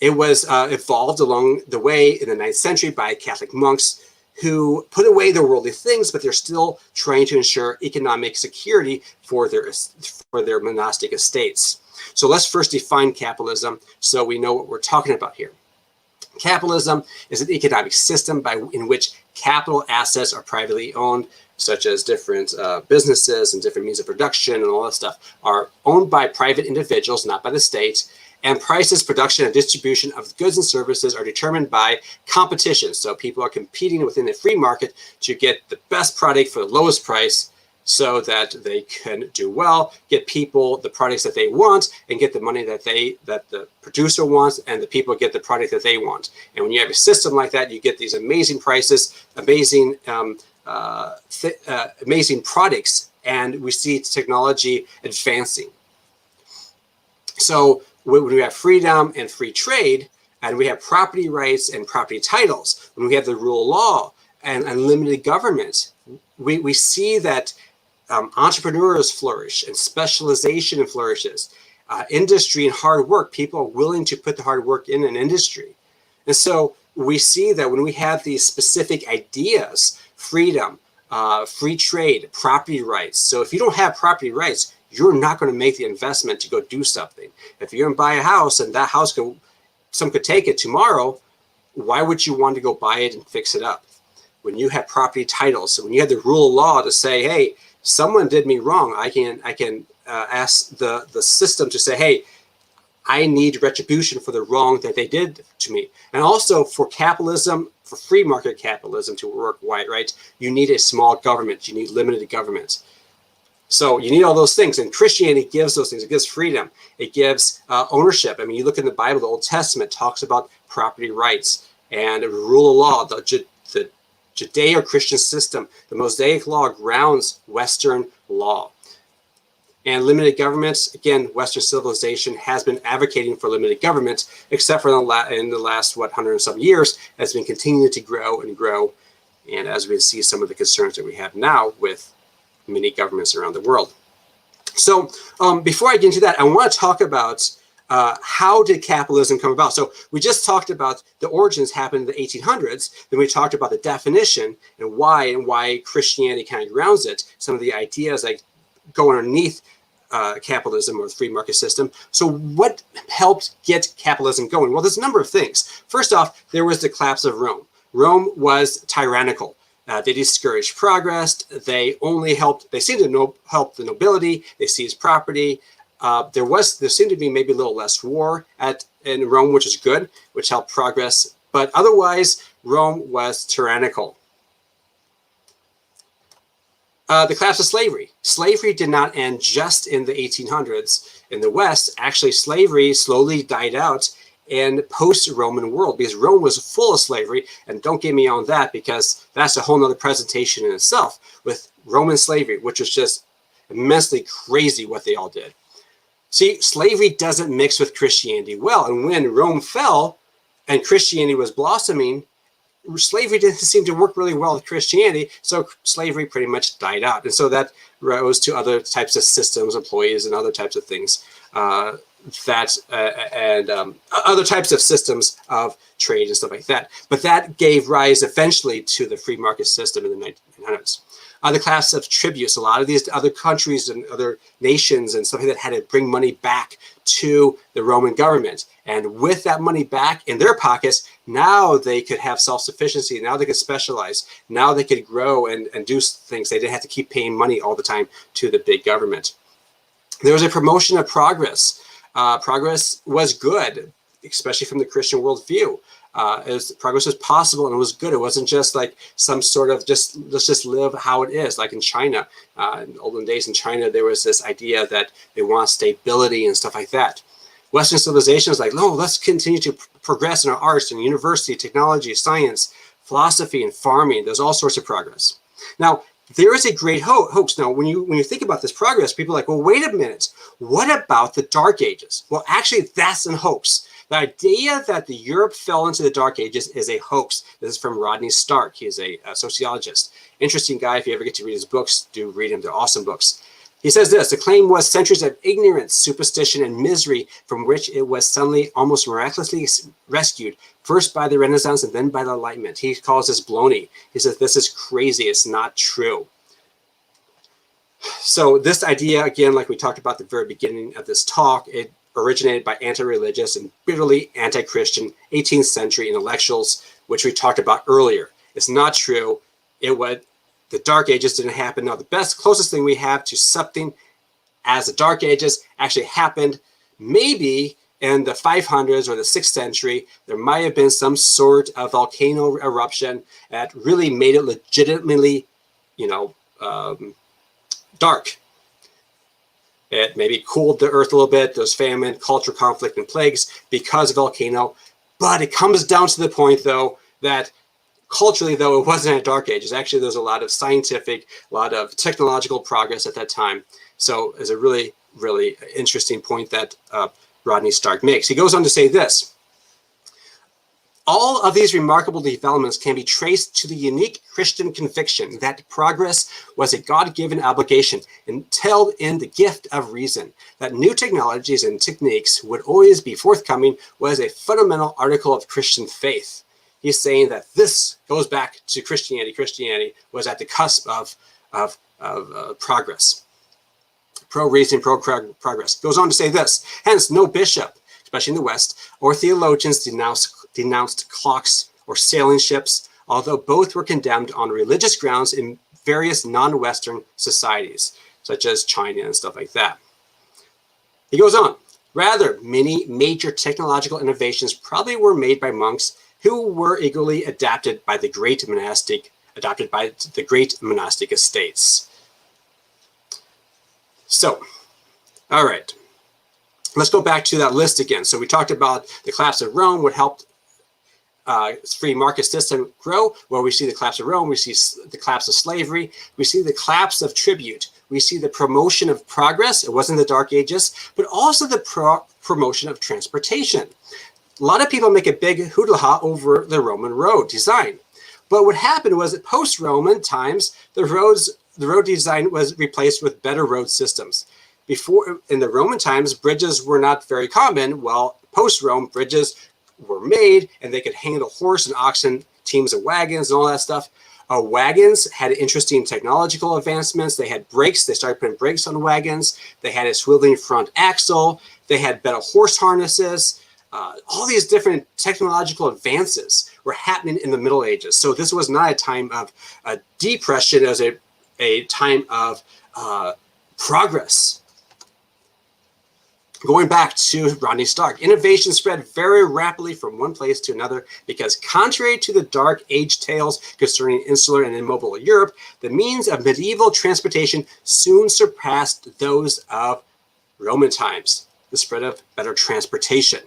It was evolved along the way in the 9th century by Catholic monks who put away their worldly things, but they're still trying to ensure economic security for their monastic estates. So let's first define capitalism so we know what we're talking about here. Capitalism is an economic system in which capital assets are privately owned, such as different businesses and different means of production and all that stuff are owned by private individuals, not by the state. And prices, production, and distribution of goods and services are determined by competition. So people are competing within the free market to get the best product for the lowest price so that they can do well, get people the products that they want, and get the money that the producer wants, and the people get the product that they want. And when you have a system like that, you get these amazing prices, amazing amazing products, and we see technology advancing. So when we have freedom and free trade, and we have property rights and property titles, when we have the rule of law and unlimited government, we see that entrepreneurs flourish and specialization flourishes. Industry and hard work, people are willing to put the hard work in an industry. And so we see that when we have these specific ideas, freedom, free trade, property rights. So if you don't have property rights, you're not going to make the investment to go do something. If you're going to buy a house and that house someone could take it tomorrow, why would you want to go buy it and fix it up? When you have property titles, so when you have the rule of law to say, hey, someone did me wrong, I can ask the system to say, hey, I need retribution for the wrong that they did to me. And also for capitalism, for free market capitalism to work right, you need a small government, you need limited government. So you need all those things, and Christianity gives those things. It gives freedom. It gives ownership. I mean, you look in the Bible, the Old Testament talks about property rights and rule of law. The Judeo-Christian system, the Mosaic law grounds Western law. And limited governments, again, Western civilization has been advocating for limited government, except for in the last, 100 and some years, has been continuing to grow and grow. And as we see some of the concerns that we have now with many governments around the world. So before I get into that, I want to talk about how did capitalism come about? So we just talked about the origins happened in the 1800s. Then we talked about the definition and why Christianity kind of grounds it. Some of the ideas like go underneath capitalism or the free market system. So what helped get capitalism going? Well, there's a number of things. First off, there was the collapse of Rome. Rome was tyrannical. They discouraged progress. They seemed to help the nobility. They seized property. There seemed to be maybe a little less war in Rome, which is good, which helped progress. But otherwise, Rome was tyrannical. The collapse of slavery. Slavery did not end just in the 1800s in the West. Actually, slavery slowly died out in post-Roman world because Rome was full of slavery. And don't get me on that because that's a whole nother presentation in itself with Roman slavery, which was just immensely crazy what they all did. See, slavery doesn't mix with Christianity well. And when Rome fell and Christianity was blossoming, slavery didn't seem to work really well with Christianity, so slavery pretty much died out. And so that rose to other types of systems, employees, and other types of things other types of systems of trade and stuff like that. But that gave rise eventually to the free market system in the 1900s. The collapse of tributes. A lot of these other countries and other nations and stuff like that had to bring money back to the Roman government. And with that money back in their pockets, now they could have self-sufficiency. Now they could specialize. Now they could grow and do things. They didn't have to keep paying money all the time to the big government. There was a promotion of progress. Progress was good, especially from the Christian worldview. Progress was possible and it was good. It wasn't just like some sort of let's just live how it is. Like in China, in olden days in China, there was this idea that they want stability and stuff like that. Western civilization was like, no, let's continue to progress in our arts and university, technology, science, philosophy, and farming. There's all sorts of progress. Now, there is a great hoax. Now, when you think about this progress, people are like, well, wait a minute. What about the Dark Ages? Well, actually, that's a hoax. The idea that the Europe fell into the Dark Ages is a hoax. This is from Rodney Stark. He's a sociologist. Interesting guy. If you ever get to read his books, do read them. They're awesome books. He says this: the claim was centuries of ignorance, superstition, and misery from which it was suddenly, almost miraculously rescued, first by the Renaissance and then by the Enlightenment. He calls this baloney. He says this is crazy. It's not true. So this idea, again, like we talked about at the very beginning of this talk, it originated by anti-religious and bitterly anti-Christian 18th century intellectuals, which we talked about earlier. It's not true. The Dark Ages didn't happen. Now, the closest thing we have to something as the Dark Ages actually happened maybe in the 500s or the 6th century, there might have been some sort of volcano eruption that really made it legitimately, dark. It maybe cooled the earth a little bit. There's famine, cultural conflict, and plagues because of volcano. But it comes down to the point, though, that culturally, though, it wasn't a dark age. Actually, there's a lot of scientific, a lot of technological progress at that time. So it's a really, really interesting point that Rodney Stark makes. He goes on to say this: all of these remarkable developments can be traced to the unique Christian conviction that progress was a God-given obligation entailed in the gift of reason. That new technologies and techniques would always be forthcoming was a fundamental article of Christian faith. He's saying that this goes back to Christianity. Christianity was at the cusp of progress. Pro-reason, pro-progress. Goes on to say this: hence, no bishop, especially in the West, or theologians denounced clocks or sailing ships, although both were condemned on religious grounds in various non-Western societies, such as China and stuff like that. He goes on: rather, many major technological innovations probably were made by monks who were eagerly adopted by the great monastic estates. So, all right, let's go back to that list again. So we talked about the collapse of Rome would help free market system grow. Well, we see the collapse of Rome, we see the collapse of slavery, we see the collapse of tribute, we see the promotion of progress. It wasn't the Dark Ages, but also the promotion of transportation. A lot of people make a big hoopla over the Roman road design. But what happened was that post-Roman times, the road design was replaced with better road systems. Before, in the Roman times, bridges were not very common. Well, post-Rome, bridges were made and they could handle horse and oxen, teams of wagons and all that stuff. Wagons had interesting technological advancements. They had brakes. They started putting brakes on wagons. They had a swiveling front axle. They had better horse harnesses. All these different technological advances were happening in the Middle Ages. So this was not a time of depression. It was a time of progress. Going back to Rodney Stark, innovation spread very rapidly from one place to another because, contrary to the Dark Age tales concerning insular and immobile Europe, the means of medieval transportation soon surpassed those of Roman times, the spread of better transportation.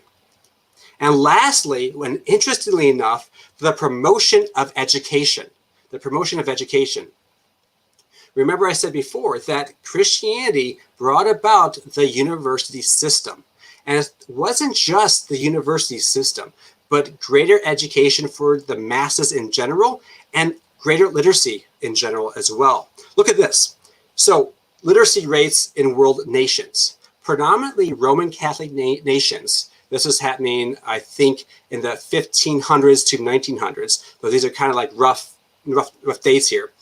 And lastly, when interestingly enough, the promotion of education. The promotion of education. Remember, I said before that Christianity brought about the university system. And it wasn't just the university system, but greater education for the masses in general and greater literacy in general as well. Look at this. So, literacy rates in world nations, predominantly Roman Catholic nations. This is happening, I think, in the 1500s to 1900s. So these are kind of like rough dates here.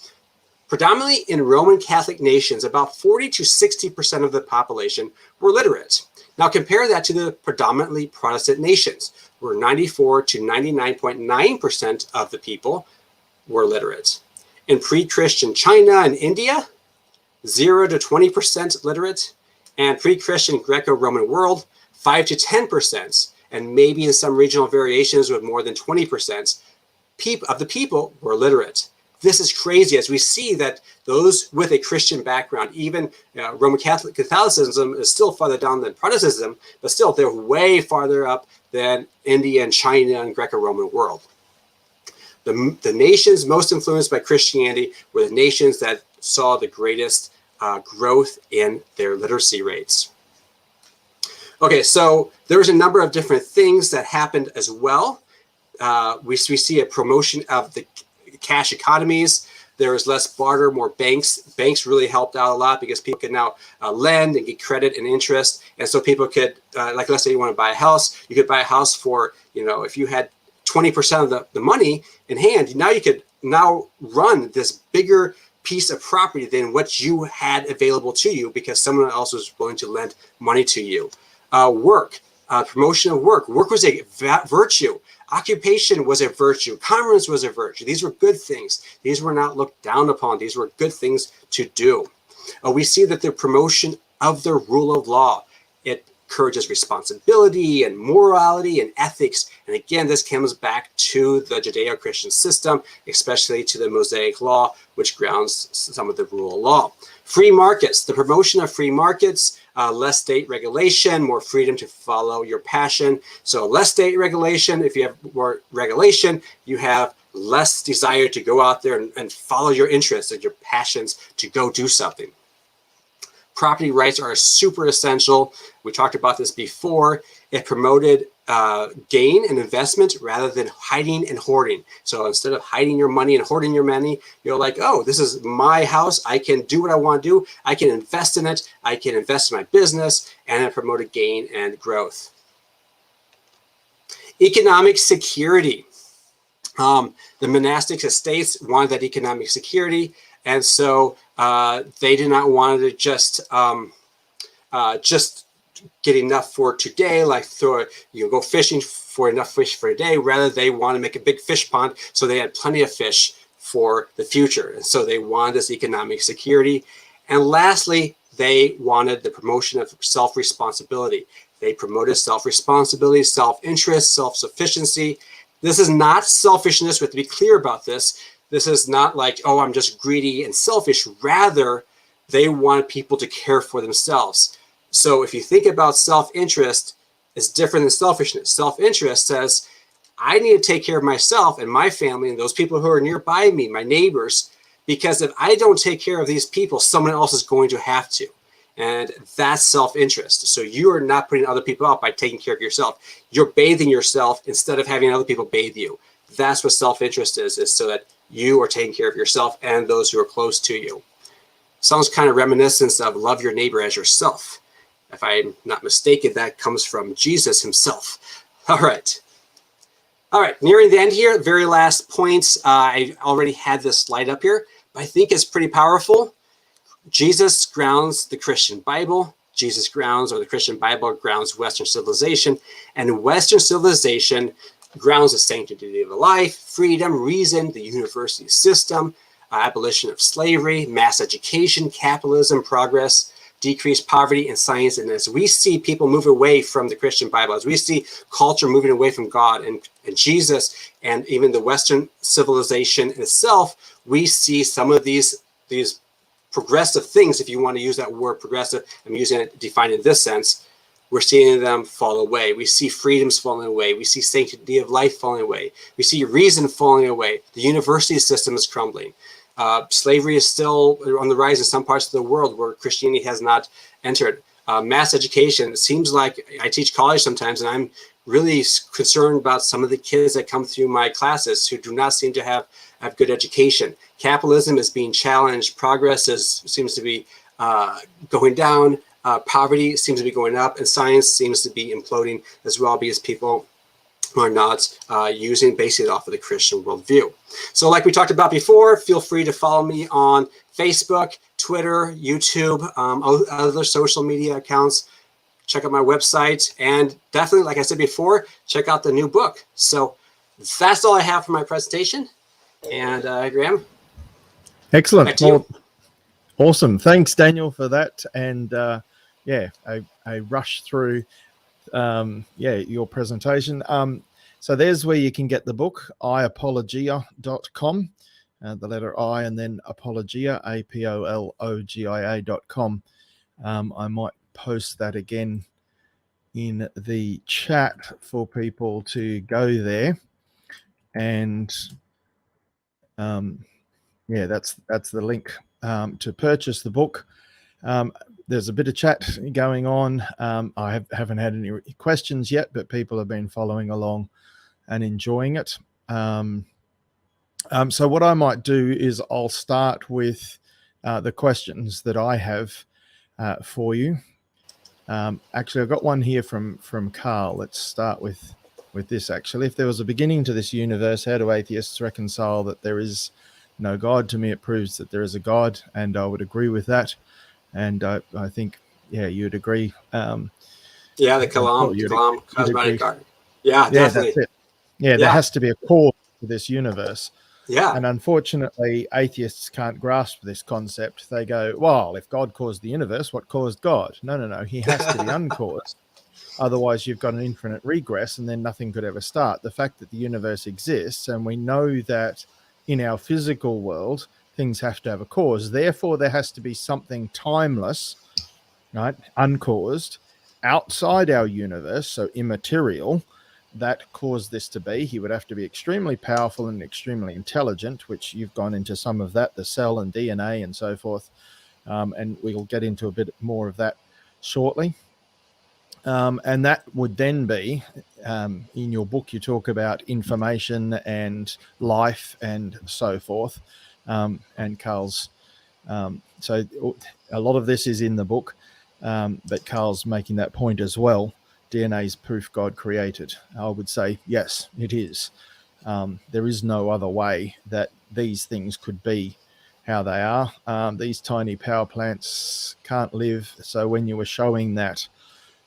Predominantly in Roman Catholic nations, about 40 to 60% of the population were literate. Now compare that to the predominantly Protestant nations, where 94 to 99.9% of the people were literate. In pre-Christian China and India, 0 to 20% literate, and pre-Christian Greco-Roman world, 5 to 10%, and maybe in some regional variations with more than 20% of the people were literate. This is crazy as we see that those with a Christian background, even Roman Catholicism is still farther down than Protestantism, but still they're way farther up than India and China and Greco-Roman world. The nations most influenced by Christianity were the nations that saw the greatest growth in their literacy rates. Okay, so there was a number of different things that happened as well. We see a promotion of the cash economies. There was less barter, more banks. Banks really helped out a lot because people could now lend and get credit and interest. And so people could, like let's say you want to buy a house, you could buy a house for, if you had 20% of the money in hand, now you could run this bigger piece of property than what you had available to you because someone else was willing to lend money to you. Promotion of work. Work was a virtue. Occupation was a virtue. Commerce was a virtue. These were good things. These were not looked down upon. These were good things to do. We see that the promotion of the rule of law. It encourages responsibility and morality and ethics. And again, this comes back to the Judeo-Christian system, especially to the Mosaic Law, which grounds some of the rule of law. Free markets, the promotion of free markets, less state regulation, more freedom to follow your passion. So less state regulation. If you have more regulation, you have less desire to go out there and follow your interests and your passions to go do something. Property rights are super essential. We talked about this before. It promoted gain and investment rather than hiding and hoarding. So instead of hiding your money and hoarding your money, you're like, oh, this is my house. I can do what I want to do. I can invest in it. I can invest in my business, and it promoted gain and growth. Economic security. The monastic estates wanted that economic security, and so they did not want to just get enough for today, like go fishing for enough fish for a day. Rather, they want to make a big fish pond so they had plenty of fish for the future. And so they wanted this economic security. And lastly, they wanted the promotion of self-responsibility. They promoted self-responsibility, self-interest, self-sufficiency. This is not selfishness. We have to be clear about this. This is not like, oh, I'm just greedy and selfish. Rather, they want people to care for themselves. So if you think about self-interest, it's different than selfishness. Self-interest says, I need to take care of myself and my family and those people who are nearby me, my neighbors, because if I don't take care of these people, someone else is going to have to. And that's self-interest. So you are not putting other people out by taking care of yourself. You're bathing yourself instead of having other people bathe you. That's what self-interest is so that you are taking care of yourself and those who are close to you. Sounds kind of reminiscent of love your neighbor as yourself. If I'm not mistaken, that comes from Jesus himself. All right. All right, nearing the end here, very last point. I already had this slide up here, but I think it's pretty powerful. Jesus grounds the Christian Bible. Jesus grounds, or the Christian Bible grounds Western civilization. And Western civilization grounds the sanctity of life, freedom, reason, the university system, abolition of slavery, mass education, capitalism, progress, decreased poverty, and science. And as we see people move away from the Christian Bible, as we see culture moving away from God and Jesus, and even the Western civilization itself, we see some of these progressive things, if you want to use that word progressive, I'm using it defined in this sense, we're seeing them fall away. We see freedoms falling away. We see sanctity of life falling away. We see reason falling away. The university system is crumbling. Slavery is still on the rise in some parts of the world where Christianity has not entered. Mass education, it seems like I teach college sometimes, and I'm really concerned about some of the kids that come through my classes who do not seem to have good education. Capitalism is being challenged. Progress seems to be going down. Poverty seems to be going up, and science seems to be imploding as well because people are not using basically off of the Christian worldview. So like we talked about before, feel free to follow me on Facebook, Twitter, YouTube, other social media accounts. Check out my website, and definitely, like I said before, check out the new book. So that's all I have for my presentation. And Graham? Excellent. Back to you. Awesome. Thanks, Daniel, for that. And yeah, a rush through your presentation. So there's where you can get the book, iapologia.com, the letter I and then apologia, apologia.com. I might post that again in the chat for people to go there. And yeah, that's the link to purchase the book. There's a bit of chat going on. I haven't had any questions yet, but people have been following along and enjoying it. So what I might do is I'll start with the questions that I have for you. Actually, I've got one here from Carl. Let's start with this, actually. If there was a beginning to this universe, how do atheists reconcile that there is no God? To me, it proves that there is a God, and I would agree with that. And I think, yeah, you'd agree. Yeah, the Kalam cosmetic God. Yeah, definitely. That's it. Yeah, there has to be a core to this universe. Yeah. And unfortunately, atheists can't grasp this concept. They go, well, if God caused the universe, what caused God? No. He has to be uncaused. Otherwise, you've got an infinite regress and then nothing could ever start. The fact that the universe exists, and we know that in our physical world, things have to have a cause. Therefore, there has to be something timeless, right, uncaused, outside our universe, so immaterial, that caused this to be. He would have to be extremely powerful and extremely intelligent, which you've gone into some of that, the cell and DNA and so forth. And we'll get into a bit more of that shortly. And that would then be, in your book, you talk about information and life and so forth. And Carl's, so a lot of this is in the book, but Carl's making that point as well. DNA's proof God created. I would say, yes, it is. There is no other way that these things could be how they are. These tiny power plants can't live. So when you were showing that,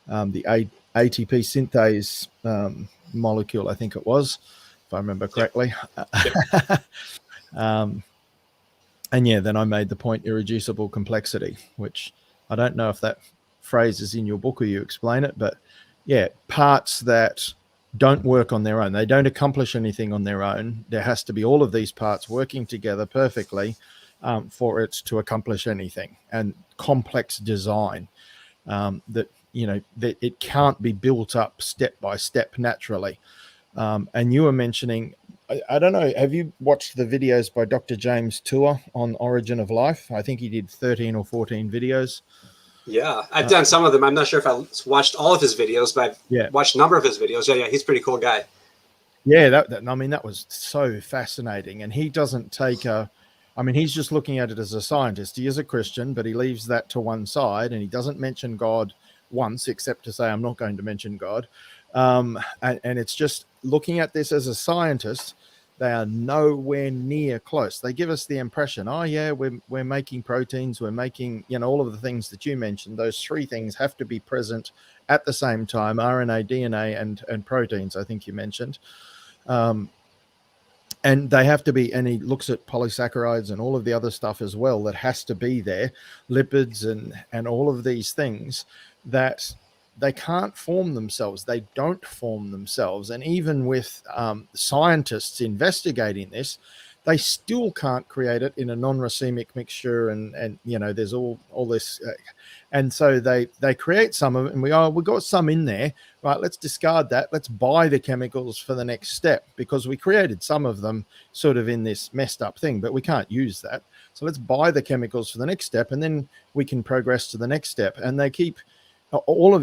the ATP synthase molecule, I think it was, if I remember correctly. Yep. And yeah, then I made the point irreducible complexity, which I don't know if that phrase is in your book or you explain it, but yeah, parts that don't work on their own. They don't accomplish anything on their own. There has to be all of these parts working together perfectly for it to accomplish anything. And complex design that, you know, that it can't be built up step by step naturally. And you were mentioning, I don't know, have you watched the videos by Dr. James Tour on Origin of Life? I think he did 13 or 14 videos. Yeah, I've done some of them. I'm not sure if I watched all of his videos, but I've watched a number of his videos. Yeah, he's a pretty cool guy. Yeah, I mean, that was so fascinating. And he doesn't take I mean, he's just looking at it as a scientist. He is a Christian, but he leaves that to one side and he doesn't mention God once, except to say, I'm not going to mention God. And it's just looking at this as a scientist, they are nowhere near close. They give us the impression, oh yeah, we're making proteins, we're making, you know, all of the things that you mentioned. Those three things have to be present at the same time: RNA, DNA, and proteins, I think you mentioned. And they have to be, and he looks at polysaccharides and all of the other stuff as well that has to be there, lipids and all of these things that they can't form themselves. They don't form themselves. And even with scientists investigating this, they still can't create it in a non-racemic mixture. And you know, there's all this. And so they create some of it and we got some in there, right? Let's discard that. Let's buy the chemicals for the next step because we created some of them sort of in this messed up thing, but we can't use that. So let's buy the chemicals for the next step and then we can progress to the next step. And they keep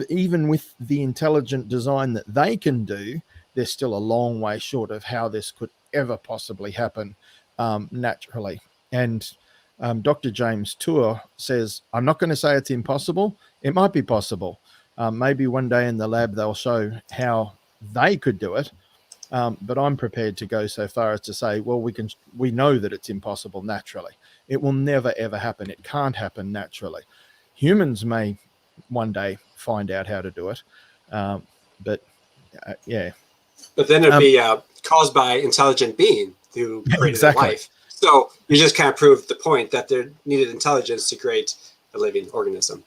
even with the intelligent design that they can do, they're still a long way short of how this could ever possibly happen naturally. And Dr. James Tour says, I'm not going to say it's impossible. It might be possible. Maybe one day in the lab, they'll show how they could do it. But I'm prepared to go so far as to say, well, we know that it's impossible naturally. It will never, ever happen. It can't happen naturally. Humans may one day find out how to do it. But yeah. But then it'd be caused by intelligent being who created life. So you just can't prove the point that there needed intelligence to create a living organism.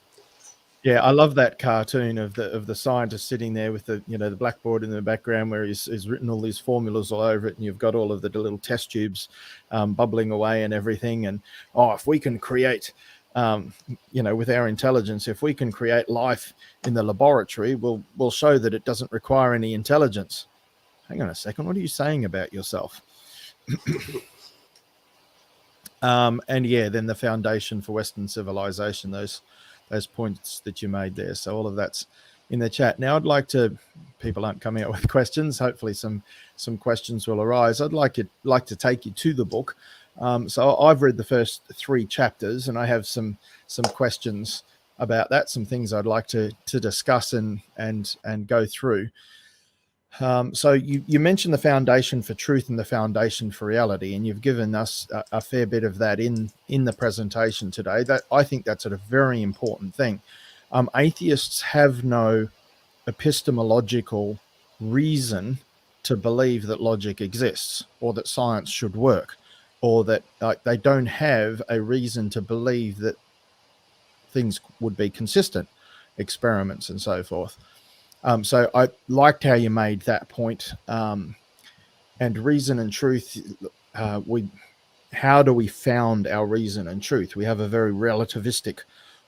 Yeah, I love that cartoon of the scientist sitting there with the, you know, the blackboard in the background where he's written all these formulas all over it, and you've got all of the little test tubes bubbling away and everything. And if we can create, you know, with our intelligence, if we can create life in the laboratory, we'll show that it doesn't require any intelligence. Hang on a second, what are you saying about yourself? And yeah, then the foundation for Western civilization, those points that you made there. So all of that's in the chat. Now I'd like to, people aren't coming up with questions. Hopefully some questions will arise. I'd like to take you to the book. So I've read the first 3 chapters and I have some questions about that, some things I'd like to discuss and go through. So you mentioned the foundation for truth and the foundation for reality, and you've given us a fair bit of that in the presentation today. That I think that's a very important thing. Atheists have no epistemological reason to believe that logic exists or that science should work, or that they don't have a reason to believe that things would be consistent, experiments and so forth. So I liked how you made that point. And reason and truth, how do we found our reason and truth? We have a very relativistic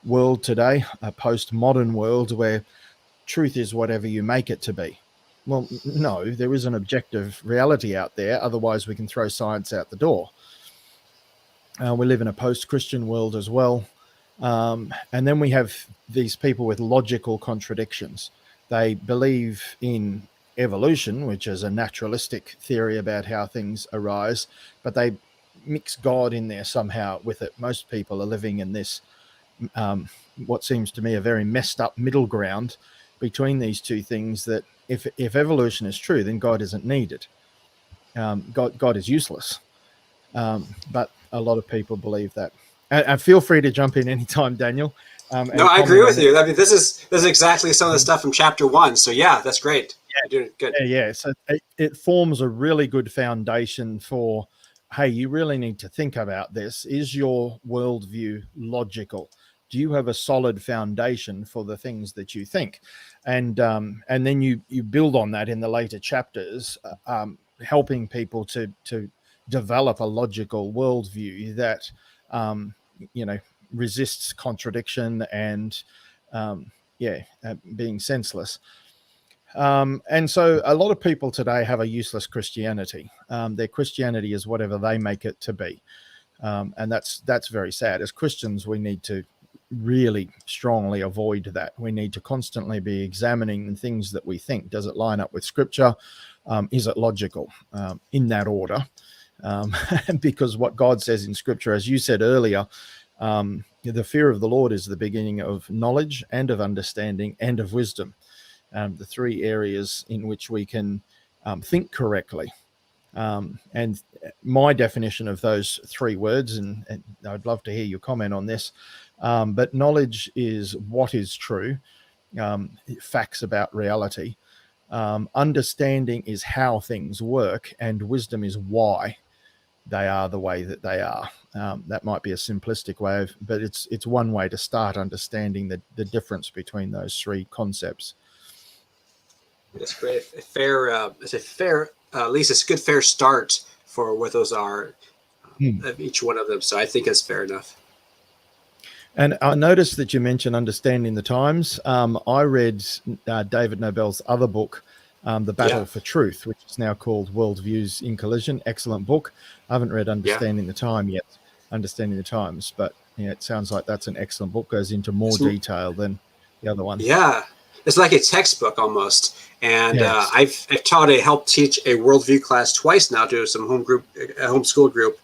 world today, a postmodern world where truth is whatever you make it to be. Well, no, there is an objective reality out there. Otherwise, we can throw science out the door. We live in a post-Christian world as well. And then we have these people with logical contradictions. They believe in evolution, which is a naturalistic theory about how things arise, but they mix God in there somehow with it. Most people are living in this, what seems to me a very messed up middle ground between these two things, that if evolution is true, then God isn't needed. God is useless. But a lot of people believe that. And feel free to jump in anytime, Daniel, No, and I agree comment with on you. I mean, this is exactly some of the it. stuff from chapter 1. So yeah, that's great. You're doing good. Yeah. So it forms a really good foundation for, hey, you really need to think about this. Is your worldview logical? Do you have a solid foundation for the things that you think? And then you build on that in the later chapters, helping people to develop a logical worldview that resists contradiction and being senseless. And so a lot of people today have a useless Christianity. Their Christianity is whatever they make it to be. And that's very sad. As Christians, we need to really strongly avoid that. We need to constantly be examining the things that we think. Does it line up with Scripture? Is it logical in that order? Because what God says in Scripture, as you said earlier, the fear of the Lord is the beginning of knowledge and of understanding and of wisdom. The three areas in which we can think correctly. And my definition of those three words, and I'd love to hear your comment on this, but knowledge is what is true, facts about reality. Understanding is how things work, and wisdom is why they are the way that they are. That might be a simplistic way but it's one way to start understanding the difference between those three concepts. That's great. It's a fair, at least it's a good fair start for what those are, each one of them. So I think it's fair enough. And I noticed that you mentioned understanding the times. I read David Nobel's other book, The Battle for Truth, which is now called Worldviews in Collision. Excellent book. I haven't read Understanding the Times, but it sounds like that's an excellent book. Goes into more detail than the other one. Yeah, it's like a textbook almost. And yes. I've helped teach a worldview class twice now to some homeschool group,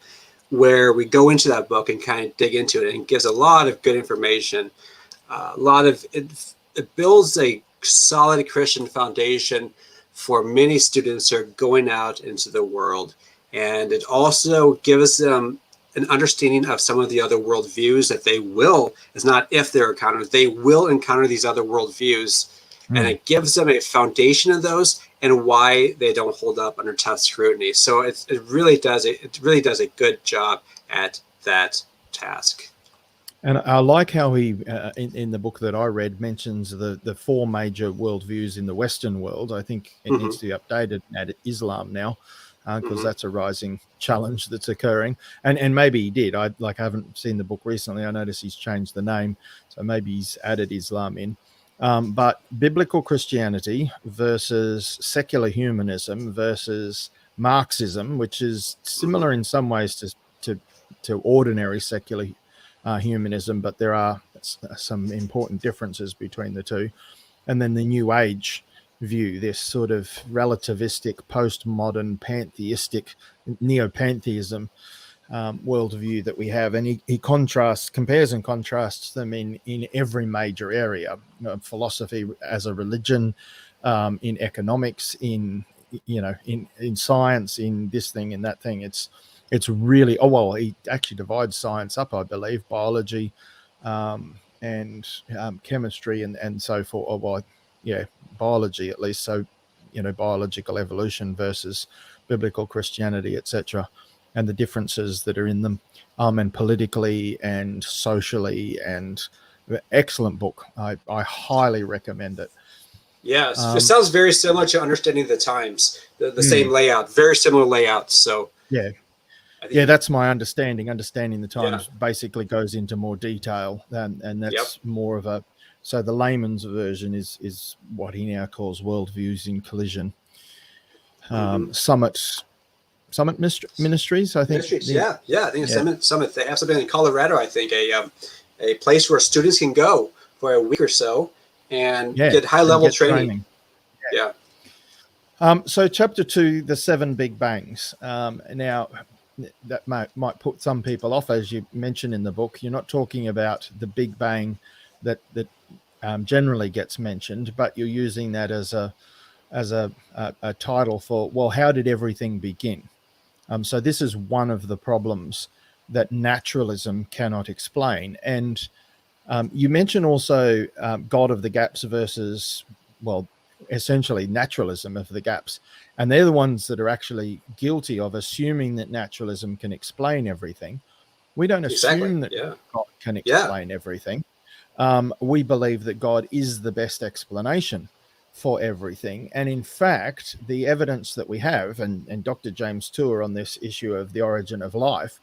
where we go into that book and kind of dig into it, and it gives a lot of good information. It builds a solid Christian foundation for many students who are going out into the world. And it also gives them an understanding of some of the other worldviews that they will, it's not if they're encountered, they will encounter these other worldviews. And it gives them a foundation of those and why they don't hold up under tough scrutiny. So it really does a good job at that task. And I like how he, in the book that I read, mentions the four major worldviews in the Western world. I think it needs to be updated at Islam now, because that's a rising challenge that's occurring. And maybe he did. I haven't seen the book recently. I noticed he's changed the name, so maybe he's added Islam in. But biblical Christianity versus secular humanism versus Marxism, which is similar in some ways to ordinary secular humanism, but there are some important differences between the two. And then the New Age view, this sort of relativistic, postmodern, pantheistic, neo-pantheism worldview that we have. And he compares and contrasts them in every major area. Philosophy as a religion, in economics, in science, in this thing, in that thing. It's really, he actually divides science up, I believe, biology and chemistry and so forth. Biology at least. So, biological evolution versus biblical Christianity, etc., and the differences that are in them, and politically and socially. And excellent book. I highly recommend it. Yes, it sounds very similar to Understanding the Times. The same layout, very similar layouts. So yeah, I think, yeah, that's my understanding. Understanding the yeah, Times basically goes into more detail, and yep, that's more of a. So the layman's version is what he now calls worldviews in collision. mm-hmm. Summit Ministries, I think. Ministries, yeah, yeah. I think Yeah, Summit. They have something in Colorado. I think a place where students can go for a week or so and yeah, get high and level get training. training. Yeah. So chapter 2, the 7 Big Bangs. Now, that might put some people off, as you mentioned in the book. You're not talking about the Big Bang that generally gets mentioned, but you're using that as a title for, well, how did everything begin? So this is one of the problems that naturalism cannot explain. And you mentioned also God of the gaps versus, well, essentially naturalism of the gaps. And they're the ones that are actually guilty of assuming that naturalism can explain everything. We don't Exactly. assume that Yeah. God can Yeah. explain everything. We believe that God is the best explanation for everything. And in fact, the evidence that we have, and Dr. James Tour on this issue of the origin of life,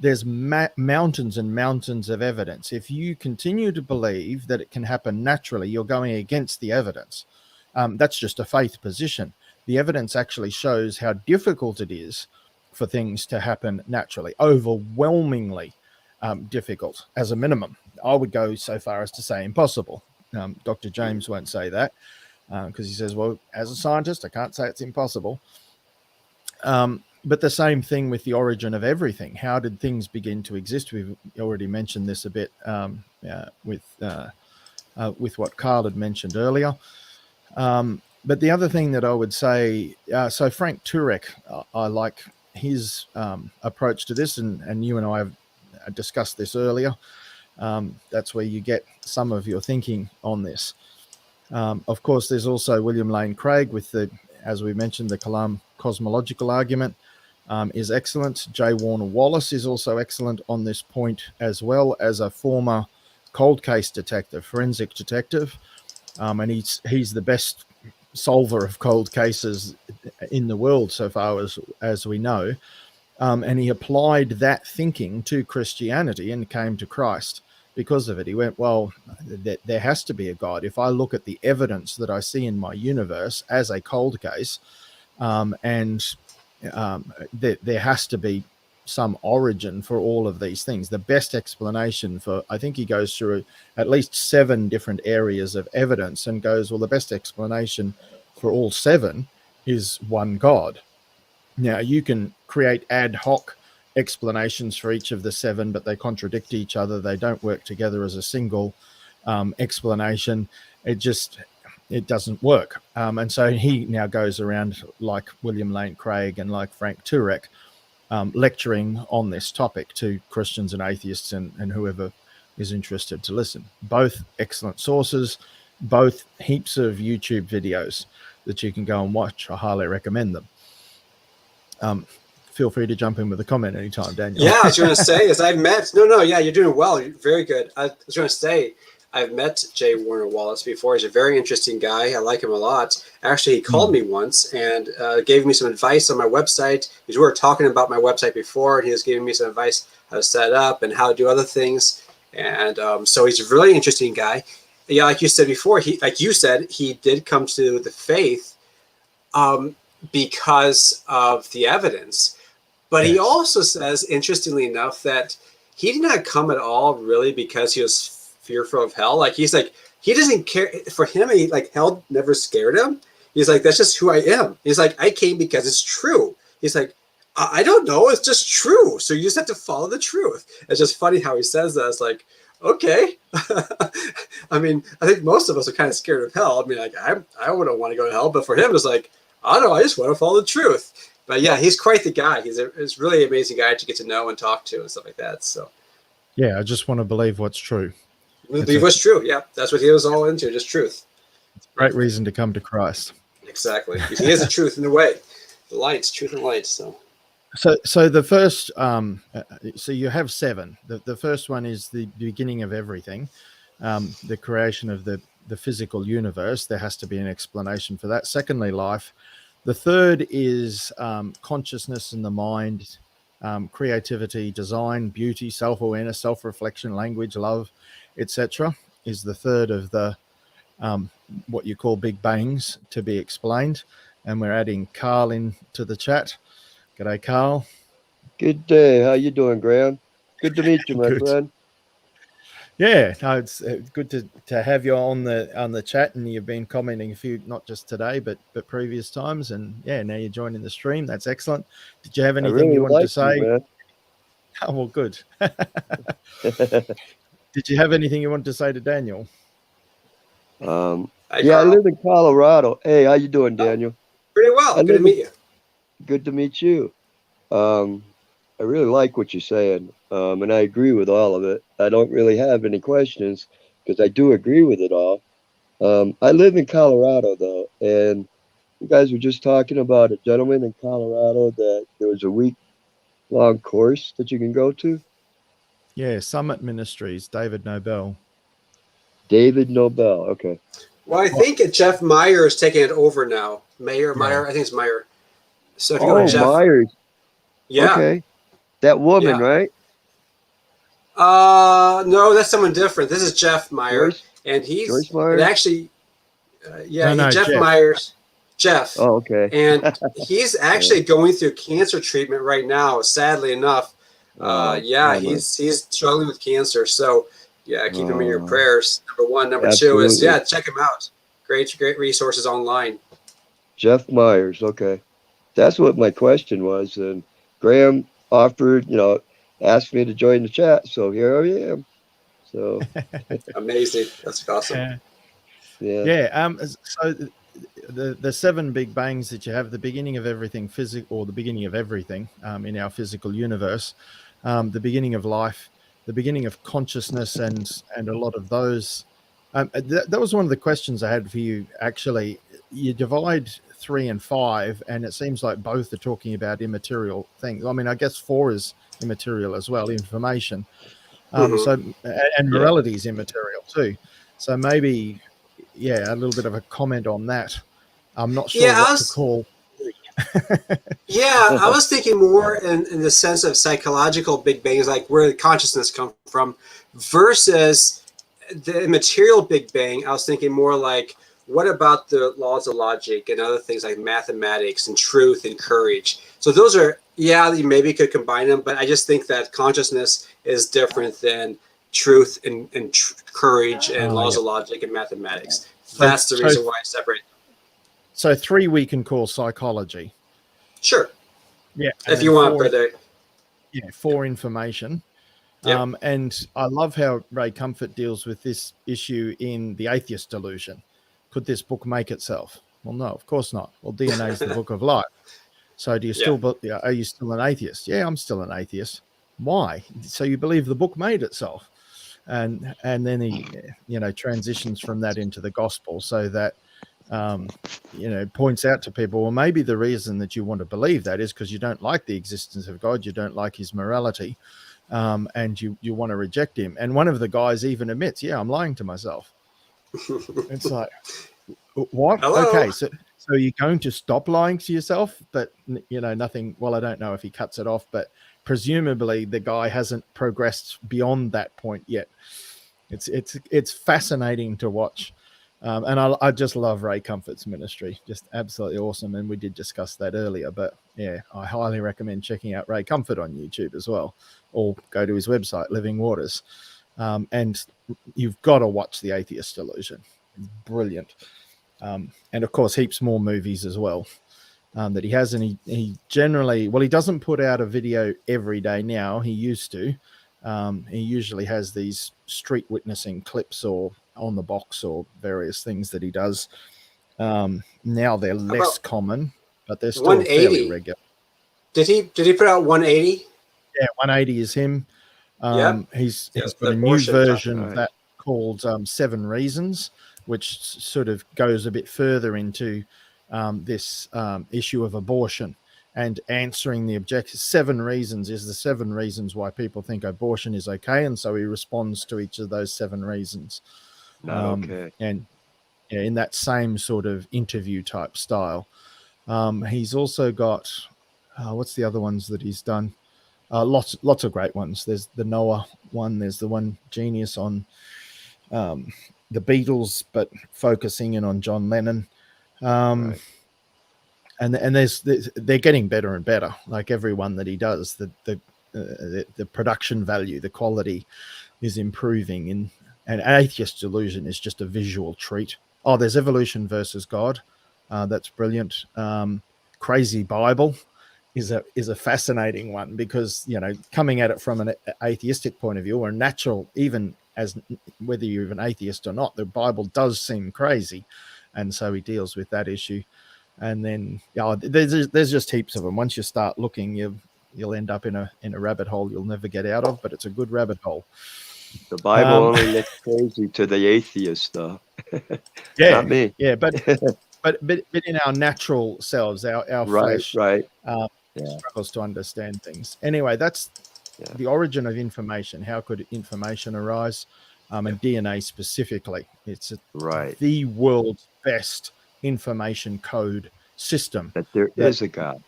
there's mountains and mountains of evidence. If you continue to believe that it can happen naturally, you're going against the evidence. That's just a faith position. The evidence actually shows how difficult it is for things to happen naturally, overwhelmingly difficult as a minimum. I would go so far as to say impossible. Dr. James won't say that because he says, well, as a scientist, I can't say it's impossible. But the same thing with the origin of everything. How did things begin to exist? We've already mentioned this a bit with what Carl had mentioned earlier. But the other thing that I would say, so Frank Turek, I like his approach to this, and you and I have discussed this earlier. That's where you get some of your thinking on this. Of course, there's also William Lane Craig with as we mentioned, the Kalam cosmological argument is excellent. J. Warner Wallace is also excellent on this point, as well as a former cold case detective, forensic detective, and he's the best solver of cold cases in the world so far as we know. And he applied that thinking to Christianity and came to Christ because of it. He went, well, there has to be a God. If I look at the evidence that I see in my universe as a cold case, there has to be some origin for all of these things. The best explanation for, I think he goes through at least 7 different areas of evidence and goes, well, the best explanation for all 7 is one God. Now, you can create ad hoc explanations for each of the 7, but they contradict each other. They don't work together as a single explanation. It doesn't work. And so he now goes around, like William Lane Craig and like Frank Turek, lecturing on this topic to Christians and atheists and whoever is interested to listen. Both excellent sources, both heaps of YouTube videos that you can go and watch. I highly recommend them. Feel free to jump in with a comment anytime, Daniel. Yeah, I was going to say is I've met. No, yeah, you're doing well. You're very good. I was going to say I've met J. Warner Wallace before. He's a very interesting guy. I like him a lot. Actually, he called me once and gave me some advice on my website. Because we were talking about my website before, and he was giving me some advice how to set it up and how to do other things. And so he's a really interesting guy. Yeah, like you said before, he did come to the faith because of the evidence. But Yes. he also says, interestingly enough, that he did not come at all really because he was fearful of hell. Like he's like, he doesn't care. For him, hell never scared him. He's like, that's just who I am. He's like, I came because it's true. He's like, I don't know, it's just true. So you just have to follow the truth. It's just funny how he says that. It's like, okay. I mean, I think most of us are kind of scared of hell. I mean, like I wouldn't want to go to hell, but for him, it's like, I don't know, I just want to follow the truth. But yeah, he's quite the guy. He's a really amazing guy to get to know and talk to and stuff like that. So Yeah, I just want to believe what's true. believe what's true. Yeah, that's what he was all into, just truth. It's a great reason to come to Christ. Exactly. He is the truth in the way. The light, truth and light. So the first, so you have 7. The first one is the beginning of everything, the creation of the the physical universe. There has to be an explanation for that. Secondly, life. The third is consciousness in the mind, creativity, design, beauty, self-awareness, self-reflection, language, love, etc. is the third of the what you call big bangs to be explained. And we're adding Carl into the chat. G'day, Carl. Good day. How you doing, Graham? Good to meet you, my Good. friend. Yeah, no, it's good to have you on the chat, and you've been commenting a few, not just today, but previous times, and yeah, now you're joining the stream. That's excellent. Did you have I anything really you wanted to like say? you, Oh, well, good. man. Did you have anything you wanted to say to Daniel? Hi, Yeah, I Carl. live in Colorado. Hey, how you doing, Oh, Daniel? pretty well. I Good to live meet you. Good to meet you. I really like what you're saying, and I agree with all of it. I don't really have any questions because I do agree with it all. I live in Colorado, though, and you guys were just talking about a gentleman in Colorado that there was a week-long course that you can go to. Yeah, Summit Ministries, David Nobel. David Nobel. Okay. Well, I think Jeff Meyer is taking it over now. Meyer, I think it's Meyer. So if you go to Oh, Jeff, Myers. yeah, Okay. That woman, yeah. right? No, that's someone different. This is Jeff Meyer, Joyce and Joyce and Myers? actually, No, Jeff Jeff. Myers, Jeff, Oh, okay. and he's actually going through cancer treatment right now. Sadly enough, Oh, bummer. he's struggling with cancer. So yeah, keep him in your Oh, prayers. Number one, number two is absolutely. check him out. Great resources online. Jeff Myers. Okay. That's what my question was. And Graham offered, asked me to join the chat. So here I am. So, Amazing. That's awesome. yeah. Yeah. So the seven big bangs that you have, the beginning of everything physical, or the beginning of everything in our physical universe, the beginning of life, the beginning of consciousness, and a lot of those. That was one of the questions I had for you. Actually, you divide 3 and 5, and it seems like both are talking about immaterial things. I mean, I guess 4 is immaterial as well, information. So, and morality is immaterial too. So maybe, yeah, a little bit of a comment on that. I'm not sure what to call. Yeah, I was thinking more in the sense of psychological big bangs, like where the consciousness comes from, versus the immaterial big bang. I was thinking more like, what about the laws of logic and other things like mathematics and truth and courage? So those are, yeah, you maybe could combine them, but I just think that consciousness is different than truth and courage and laws of logic and mathematics. That's the reason why I separate. So 3 we can call psychology. Sure. Yeah. If you want, brother. Yeah, 4 information. Yep. And I love how Ray Comfort deals with this issue in The Atheist Delusion. Could this book make itself? Well, no, of course not. Well, DNA is the book of life. So do you still, are you still an atheist? Yeah, I'm still an atheist. Why? So you believe the book made itself. And then he, transitions from that into the gospel, so that, points out to people, well, maybe the reason that you want to believe that is because you don't like the existence of God, you don't like his morality, and you want to reject him. And one of the guys even admits, yeah, I'm lying to myself. It's like, what? Hello? Okay, so you're going to stop lying to yourself, but nothing. Well, I don't know if he cuts it off, but presumably the guy hasn't progressed beyond that point yet. It's fascinating to watch. And I just love Ray Comfort's ministry, just absolutely awesome. And we did discuss that earlier, but yeah, I highly recommend checking out Ray Comfort on YouTube as well, or go to his website, Living Waters. And you've got to watch The Atheist Delusion. It's brilliant. And of course, heaps more movies as well that he has. And he generally, well, he doesn't put out a video every day now. He used to. He usually has these street witnessing clips or on the box or various things that he does. Now they're less common, but they're still fairly regular. Did he put out 180? Yeah, 180 is him. He's got a new version of that called 7 Reasons, which sort of goes a bit further into this issue of abortion and answering the objections. 7 reasons is the 7 reasons why people think abortion is okay, and so he responds to each of those 7 reasons. Not okay. And in that same sort of interview type style. He's also got what's the other ones that he's done? Lots of great ones. There's the Noah one. There's the one Genius on the Beatles, but focusing in on John Lennon. Right. And they're getting better and better. Like every one that he does, the production value, the quality is improving. And Atheist Delusion is just a visual treat. Oh, there's Evolution versus God. That's brilliant. Crazy Bible is a fascinating one because, you know, coming at it from an atheistic point of view or natural, even as whether you're an atheist or not, the Bible does seem crazy. And so he deals with that issue. And then there's just heaps of them. Once you start looking, you'll end up in a rabbit hole you'll never get out of, but it's a good rabbit hole. The Bible only looks crazy to the atheist, though. Yeah, not me. Yeah, but in our natural selves, our Right, flesh right. struggles to understand things. Anyway, that's the origin of information. How could information arise? And DNA specifically, it's the world's best information code system. That there is a God.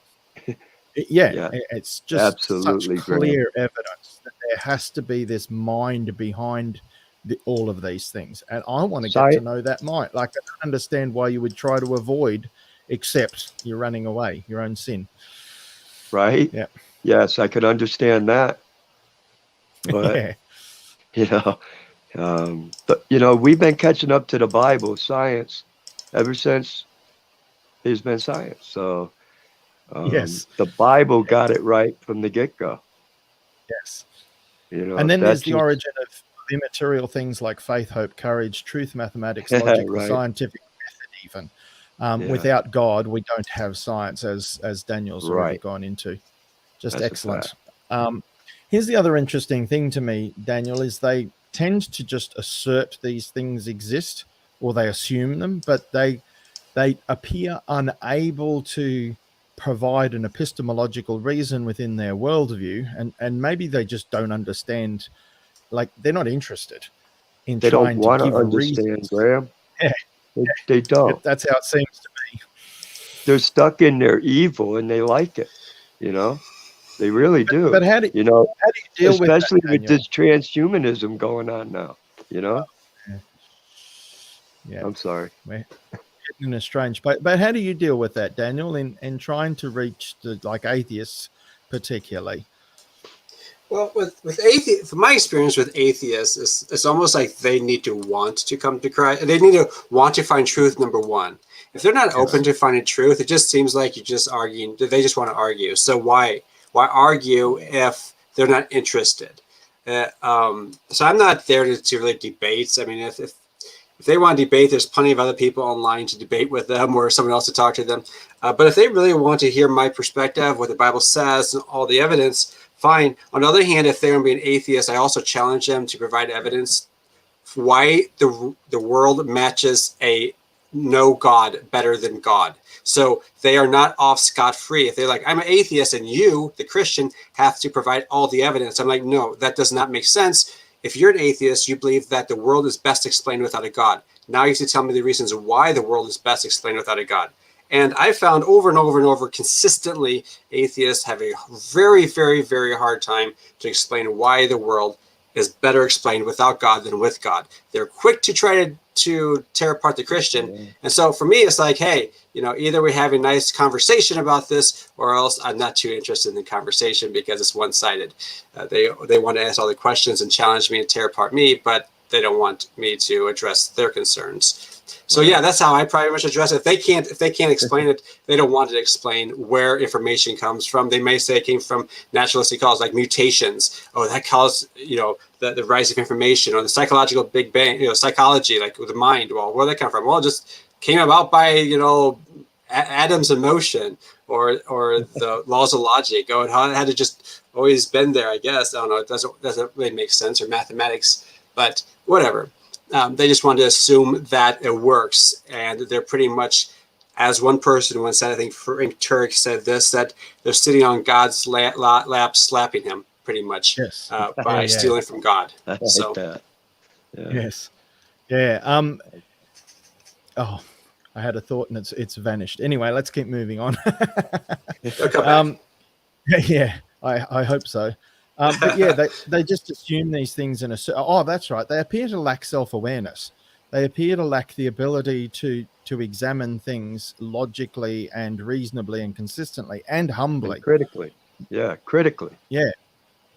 It's just absolutely such clear evidence that there has to be this mind behind all of these things. And I want to get to know that mind. Like, I don't understand why you would try to avoid, except you're running away, your own sin. Right? Yeah. Yes, I could understand that. But, we've been catching up to the Bible, science, ever since there's been science. So, the Bible got it right from the get-go. Yes. And then there's the origin of immaterial things like faith, hope, courage, truth, mathematics, logic, the scientific method even. Without God, we don't have science, as Daniel's already gone into. Just That's excellent. Here's the other interesting thing to me, Daniel, is they tend to just assert these things exist, or they assume them, but they appear unable to provide an epistemological reason within their worldview, and maybe they just don't understand. Like, they're not interested in they trying don't want to give to understand, reasons. Graham. Yeah. They don't. That's how it seems to me. They're stuck in their evil and they like it, They really do. But how do you deal especially with that, with this transhumanism going on now, Yeah. I'm sorry. We're getting in a strange place. But how do you deal with that, Daniel, in trying to reach atheists particularly? Well, with atheists, from my experience with atheists, it's almost like they need to want to come to Christ. They need to want to find truth, number one. If they're not open to finding truth, it just seems like you're just arguing. They just want to argue. So why argue if they're not interested? So I'm not there to really debate. I mean, if they want to debate, there's plenty of other people online to debate with them or someone else to talk to them. But if they really want to hear my perspective, what the Bible says, and all the evidence, fine. On the other hand, if they're going to be an atheist, I also challenge them to provide evidence for why the world matches a no God better than God. So they are not off scot-free. If they're like, I'm an atheist, and you, the Christian, have to provide all the evidence. I'm like, no, that does not make sense. If you're an atheist, you believe that the world is best explained without a God. Now you have to tell me the reasons why the world is best explained without a God. And I found over and over and over consistently atheists have a very, very, very hard time to explain why the world is better explained without God than with God. They're quick to try to tear apart the Christian. And so for me, it's like, hey, either we have a nice conversation about this, or else I'm not too interested in the conversation because it's one-sided. They want to ask all the questions and challenge me and tear apart me, but they don't want me to address their concerns. So yeah, that's how I pretty much address it. If they can't explain it, they don't want to explain where information comes from. They may say it came from naturalistic causes like mutations. Oh, that caused the rise of information, or the psychological Big Bang, psychology, like with the mind. Well, where did that come from? Well, it just came about by atoms in motion, or the laws of logic. Oh, it had to just always been there, I guess. I don't know. It doesn't really make sense, or mathematics, but whatever. They just want to assume that it works, and they're pretty much, as one person once said, I think Frank Turek said this, that they're sitting on God's lap, slapping him, pretty much, by stealing from God. I like so that. Yes, yeah. Oh, I had a thought and it's vanished. Anyway, let's keep moving on. They'll come back. Yeah, I hope so. But yeah, they just assume these things in a. Oh, that's right. They appear to lack self-awareness. They appear to lack the ability to examine things logically and reasonably and consistently and humbly. And critically. Yeah, critically. Yeah.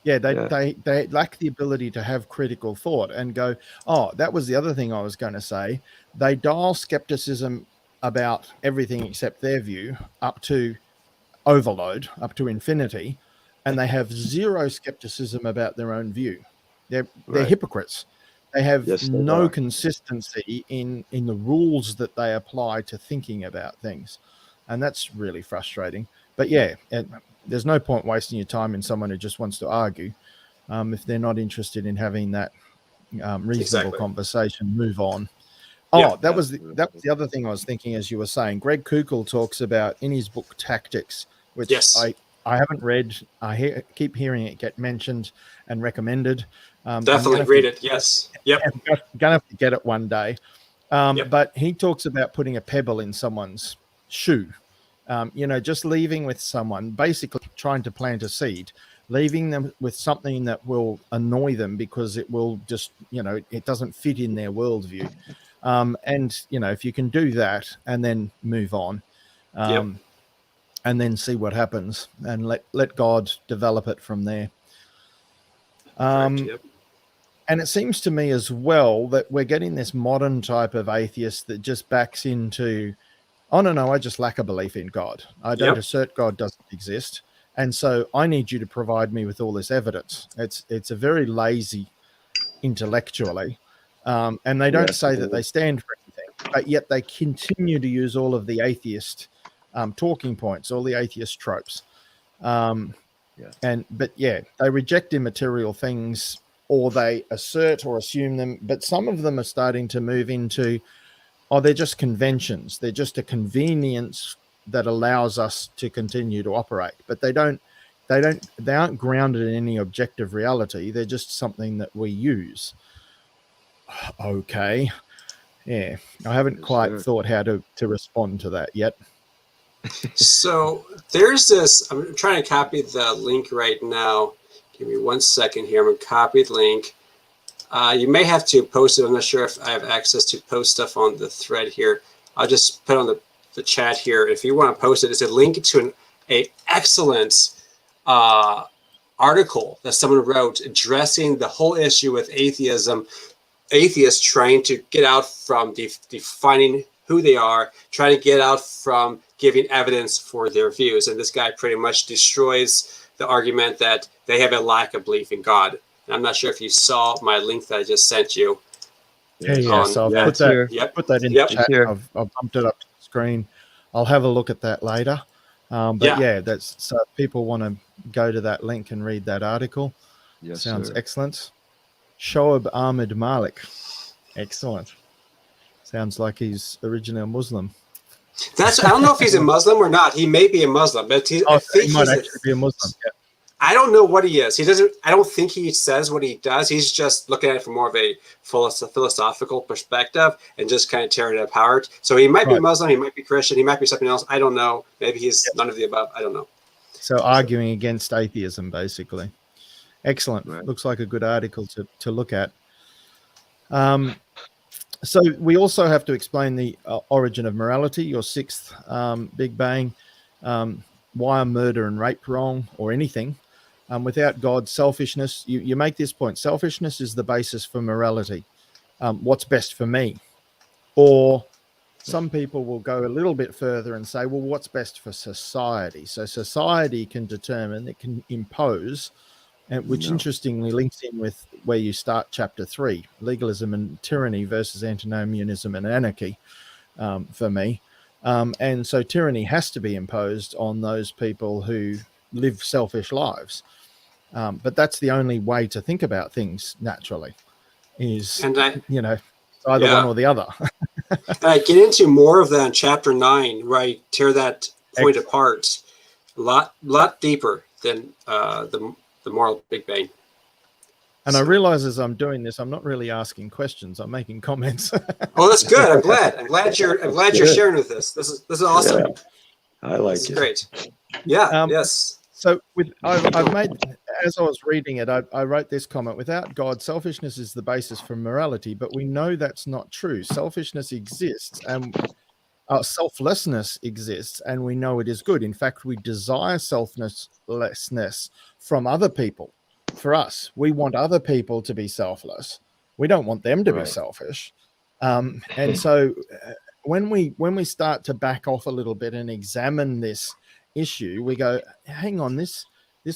Yeah, they lack the ability to have critical thought and go, oh, that was the other thing I was going to say. They dial skepticism about everything except their view up to overload, up to infinity, and they have zero skepticism about their own view. They're Right. hypocrites. They have Yes, they no are. consistency in the rules that they apply to thinking about things, and that's really frustrating. But yeah, there's no point wasting your time in someone who just wants to argue. If they're not interested in having that reasonable Exactly. conversation, move on. Yeah. Oh, that was the other thing I was thinking as you were saying. Greg Koukl talks about in his book Tactics, which Yes. I haven't read. I keep hearing it get mentioned and recommended. Definitely read it. Yes. Yep. I'm gonna have to get it one day. Yep. But he talks about putting a pebble in someone's shoe. Just leaving with someone, basically trying to plant a seed, leaving them with something that will annoy them because it will just, it doesn't fit in their worldview. And if you can do that and then move on, Yep. and then see what happens and let God develop it from there. Yep. And it seems to me as well that we're getting this modern type of atheist that just backs into, oh, no, I just lack a belief in God. I don't assert God doesn't exist. And so I need you to provide me with all this evidence. It's a very lazy intellectually. And they don't say that they stand for anything, but yet they continue to use all of the atheist talking points, all the atheist tropes. They reject immaterial things, or they assert or assume them. But some of them are starting to move into, they're just conventions. They're just a convenience that allows us to continue to operate. But they aren't grounded in any objective reality. They're just something that we use. Okay. Yeah. I haven't quite thought how to respond to that yet. So there's this, I'm trying to copy the link right now. Give me 1 second here. I'm going to copy the link. You may have to post it. I'm not sure if I have access to post stuff on the thread here. I'll just put on the chat here. If you want to post it, it's a link to an excellent article that someone wrote addressing the whole issue with atheism. Atheists trying to get out from defining who they are, trying to get out from giving evidence for their views. And this guy pretty much destroys the argument that they have a lack of belief in God. And I'm not sure if you saw my link that I just sent you. So I'll put that in the chat. I've bumped it up to the screen. I'll have a look at that later. That's so if people want to go to that link and read that article. Yes, sounds excellent. Shoaib Ahmed Malik. Excellent. Sounds like he's originally a Muslim. I don't know if he's a Muslim or not. He may be a Muslim, but he might actually be a Muslim. Yeah. I don't know what he is. I don't think he says what he does. He's just looking at it from more of a philosophical perspective and just kind of tearing it apart. So he might be Muslim, he might be Christian, he might be something else. I don't know. Maybe he's none of the above. I don't know. So arguing against atheism, basically. Excellent. Right. Looks like a good article to look at. So we also have to explain the origin of morality, your sixth Big Bang. Why are murder and rape wrong, or anything? Without God, selfishness, you make this point, selfishness is the basis for morality. What's best for me? Or some people will go a little bit further and say, well, what's best for society? So society can determine, it can impose, which interestingly links in with where you start chapter 3, legalism and tyranny versus antinomianism and anarchy, for me. And so tyranny has to be imposed on those people who live selfish lives. But that's the only way to think about things naturally is, either one or the other. I get into more of that in chapter 9, where I tear that point apart a lot deeper than the moral Big Bang. And I realize as I'm doing this, I'm not really asking questions. I'm making comments. Oh, that's good. I'm glad. I'm glad you're sharing with us. This is awesome. Yeah, I like This is it. great. Yeah. Um, Yes. So I've made, as I was reading it, I wrote this comment: without God, selfishness is the basis for morality, but we know that's not true. Selfishness exists and selflessness exists, and we know it is good. In fact, we desire selflessness from other people. For us, we want other people to be selfless. We don't want them to be selfish. And so when we start to back off a little bit and examine this issue, we go, hang on, this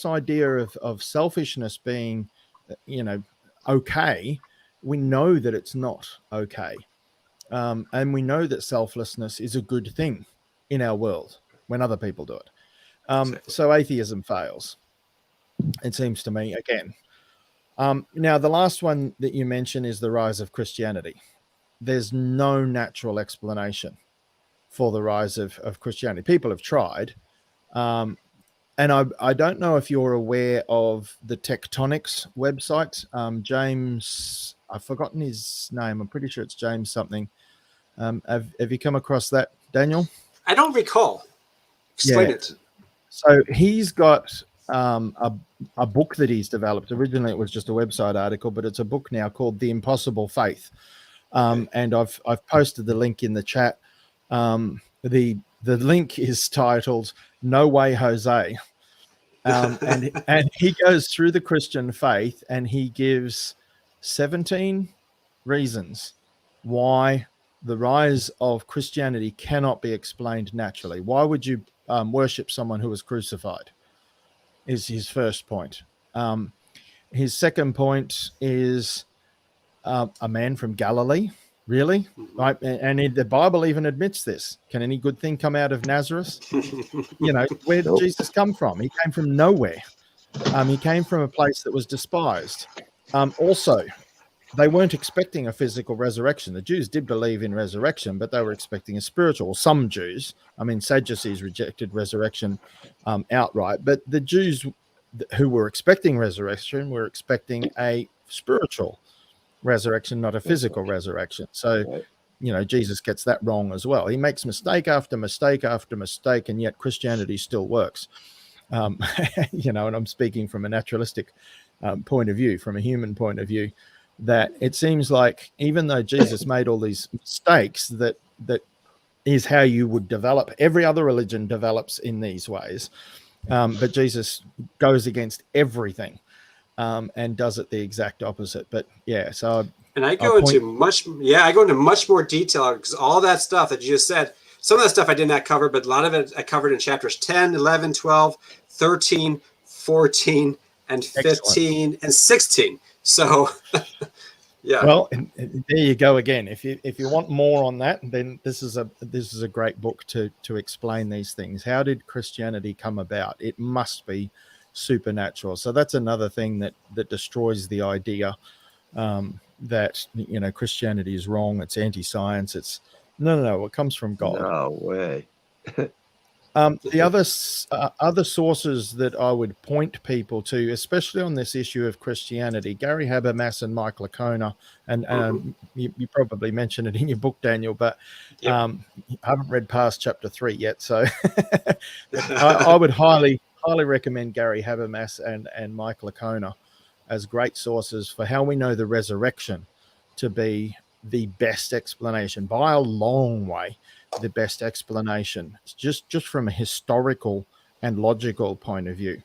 idea of selfishness being, okay, we know that it's not okay. And we know that selflessness is a good thing in our world when other people do it. Exactly. So atheism fails, it seems to me, again. Now, the last one that you mention is the rise of Christianity. There's no natural explanation for the rise of Christianity. People have tried. And I don't know if you're aware of the Tectonics website. James, I've forgotten his name. I'm pretty sure it's James something. Have you come across that, Daniel? I don't recall. Explain it. So he's got a book that he's developed. Originally, it was just a website article, but it's a book now called The Impossible Faith. And I've posted the link in the chat. The link is titled "No Way, Jose," and he goes through the Christian faith and he gives 17 reasons why the rise of Christianity cannot be explained naturally. Why would you worship someone who was crucified? Is his first point. His second point is a man from Galilee. Really? Right? And the Bible even admits this. Can any good thing come out of Nazareth? Where did Jesus come from? He came from nowhere. He came from a place that was despised. Also, they weren't expecting a physical resurrection. The Jews did believe in resurrection, but they were expecting a spiritual. Some Jews, Sadducees rejected resurrection outright, but the Jews who were expecting resurrection were expecting a spiritual resurrection, not a physical resurrection. So, Jesus gets that wrong as well. He makes mistake after mistake after mistake, and yet Christianity still works. And I'm speaking from a naturalistic point of view, from a human point of view, that it seems like even though Jesus made all these mistakes, that is how you would develop. Every other religion develops in these ways, but Jesus goes against everything. And does it the exact opposite. But I go into much more detail because all that stuff that you just said, some of that stuff I did not cover, but a lot of it I covered in chapters 10, 11, 12, 13, 14, and 15, Excellent. And 16. So, yeah. Well, and there you go again. If you want more on that, then this is a great book to explain these things. How did Christianity come about? It must be supernatural. So that's another thing that destroys the idea that Christianity is wrong. It's anti-science. It's no. It comes from God. No way. The other sources that I would point people to, especially on this issue of Christianity, Gary Habermas and Mike Licona, and you probably mentioned it in your book, Daniel, but I haven't read past chapter 3 yet. So I would highly recommend Gary Habermas and Mike Licona as great sources for how we know the resurrection to be the best explanation by a long way. The best explanation, just from a historical and logical point of view.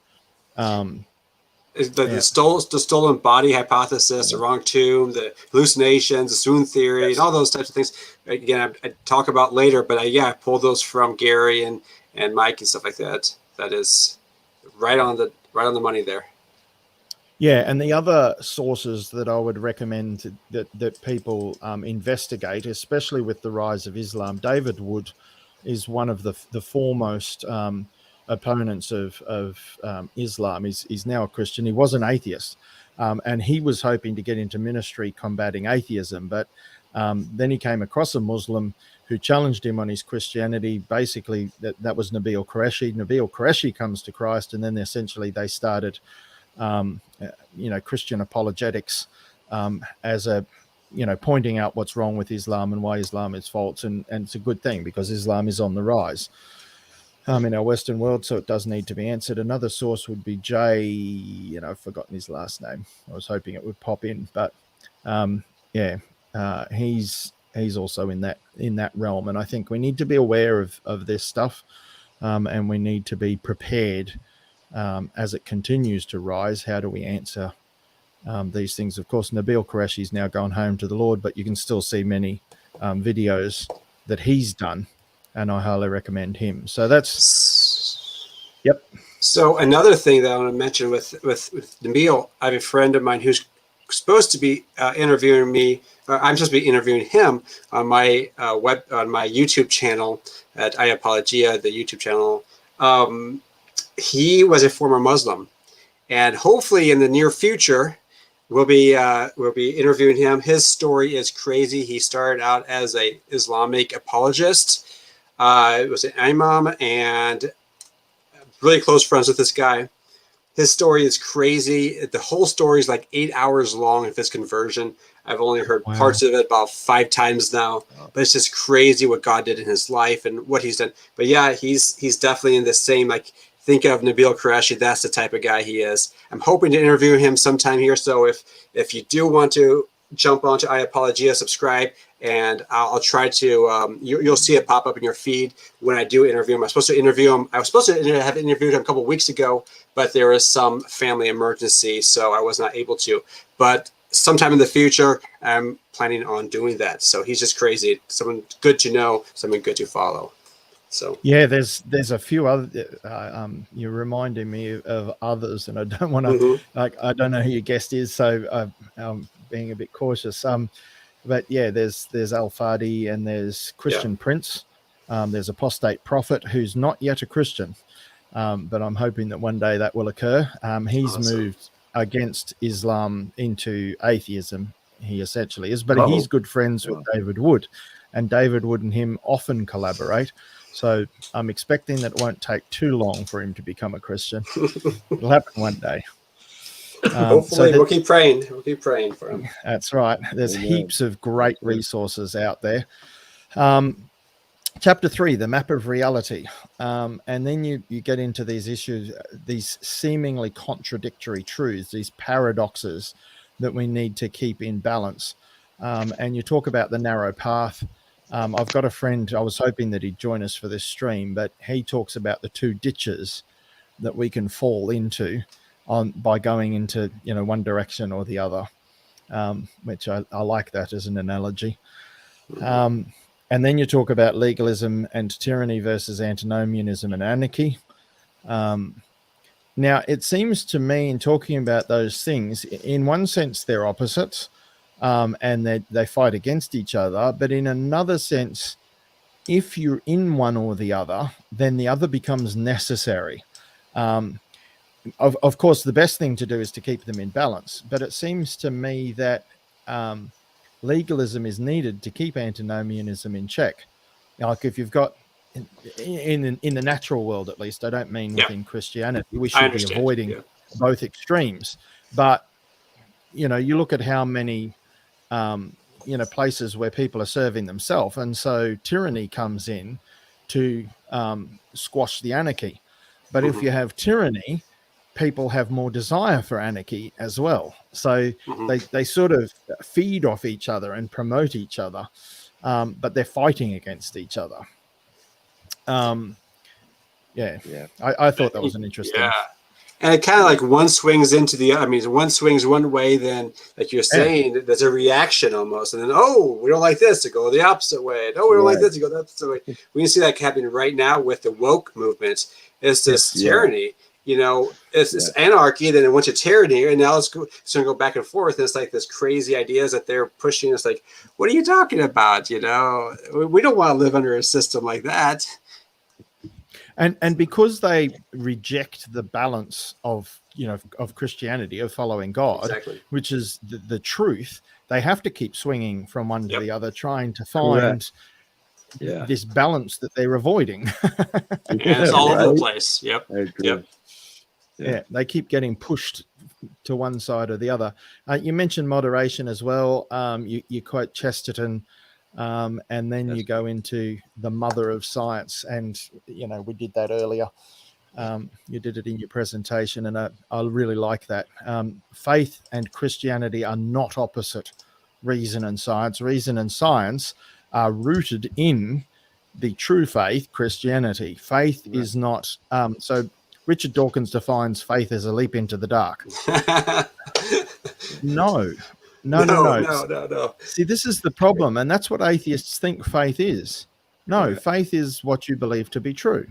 The stolen body hypothesis, the wrong tomb, the hallucinations, the swoon theory, and all those types of things. Again, I talk about later, but I pulled those from Gary and Mike and stuff like that. That is right on the money there. Yeah, and the other sources that I would recommend that people investigate, especially with the rise of Islam, David Wood is one of the foremost opponents of Islam. He's now a Christian. He was an atheist, and he was hoping to get into ministry combating atheism, but then he came across a Muslim who challenged him on his Christianity. Basically, that was Nabil Qureshi. Nabil Qureshi comes to Christ, and then essentially they started Christian apologetics as a, pointing out what's wrong with Islam and why Islam is false. And it's a good thing because Islam is on the rise in our Western world, so it does need to be answered. Another source would be Jay, I've forgotten his last name. I was hoping it would pop in, but he's also in that realm. And I think we need to be aware of this stuff, and we need to be prepared as it continues to rise. How do we answer these things? Of course, Nabil Qureshi's now gone home to the Lord, but you can still see many videos that he's done, and I highly recommend him. So that's, yep. So another thing that I want to mention with Nabil, I have a friend of mine who's supposed to be interviewing me. I'm supposed to be interviewing him on my on my YouTube channel at iApologia, the YouTube channel. He was a former Muslim, and hopefully in the near future, we'll be interviewing him. His story is crazy. He started out as a Islamic apologist. It was an imam, and really close friends with this guy. His story is crazy. The whole story is like 8 hours long of his conversion. I've only heard parts of it about 5 times now, but it's just crazy what God did in his life and what he's done. But yeah, he's definitely in the same, like, think of Nabil Qureshi. That's the type of guy he is. I'm hoping to interview him sometime here. So if you do want to jump onto iApologia, subscribe, and I'll try to, you'll see it pop up in your feed when I do interview him. I was supposed to interview him. I was supposed to have interviewed him a couple of weeks ago, but there was some family emergency, so I was not able to. But sometime in the future, I'm planning on doing that. So he's just crazy. Someone good to know, someone good to follow. So yeah, there's a few other. You're reminding me of others, and I don't want to I don't know who your guest is, so I'm being a bit cautious. But yeah, there's Al Fadi, and there's Christian Prince. There's Apostate Prophet, who's not yet a Christian, but I'm hoping that one day that will occur. He's moved against Islam into atheism. He essentially is, but he's good friends with David Wood, and David Wood and him often collaborate. So I'm expecting that it won't take too long for him to become a Christian. It'll happen one day. Hopefully, we'll keep praying. We'll keep praying for him. That's right. There's heaps of great resources out there. Chapter 3, the map of reality. And then you get into these issues, these seemingly contradictory truths, these paradoxes that we need to keep in balance. And you talk about the narrow path. I've got a friend, I was hoping that he'd join us for this stream, but he talks about the 2 ditches that we can fall into by going into, one direction or the other, which I like that as an analogy. And then you talk about legalism and tyranny versus antinomianism and anarchy. Now, it seems to me, in talking about those things, in one sense, they're opposites, and they fight against each other. But in another sense, if you're in one or the other, then the other becomes necessary. Of course, the best thing to do is to keep them in balance. But it seems to me that legalism is needed to keep antinomianism in check. Like if you've got, in the natural world at least, I don't mean within Christianity, we should be avoiding both extremes. But, you look at how many, places where people are serving themselves. And so tyranny comes in to squash the anarchy. But if you have tyranny, people have more desire for anarchy as well. So they sort of feed off each other and promote each other, but they're fighting against each other. I thought that was an interesting. Yeah. And it kind of like one swings into the other. I mean, one swings one way, then, like you're saying, there's a reaction almost. And then, we don't like this, to go the opposite way. No, we don't like this, to go the opposite way. We can see that happening right now with the woke movement. It's this tyranny. It's anarchy, then it went to tyranny, and now it's going to go back and forth. And it's like this crazy ideas that they're pushing. It's like, what are you talking about? We don't want to live under a system like that. And because they reject the balance of Christianity, of following God, which is the truth, they have to keep swinging from one to the other, trying to find this balance that they're avoiding. It's all over the place. Yep. Yeah, they keep getting pushed to one side or the other. You mentioned moderation as well. You quote Chesterton, and then you go into the mother of science. And, we did that earlier. You did it in your presentation, and I really like that. Faith and Christianity are not opposite reason and science. Reason and science are rooted in the true faith, Christianity. Faith is not... so Richard Dawkins defines faith as a leap into the dark. No. See, this is the problem, and that's what atheists think faith is. No, faith is what you believe to be true.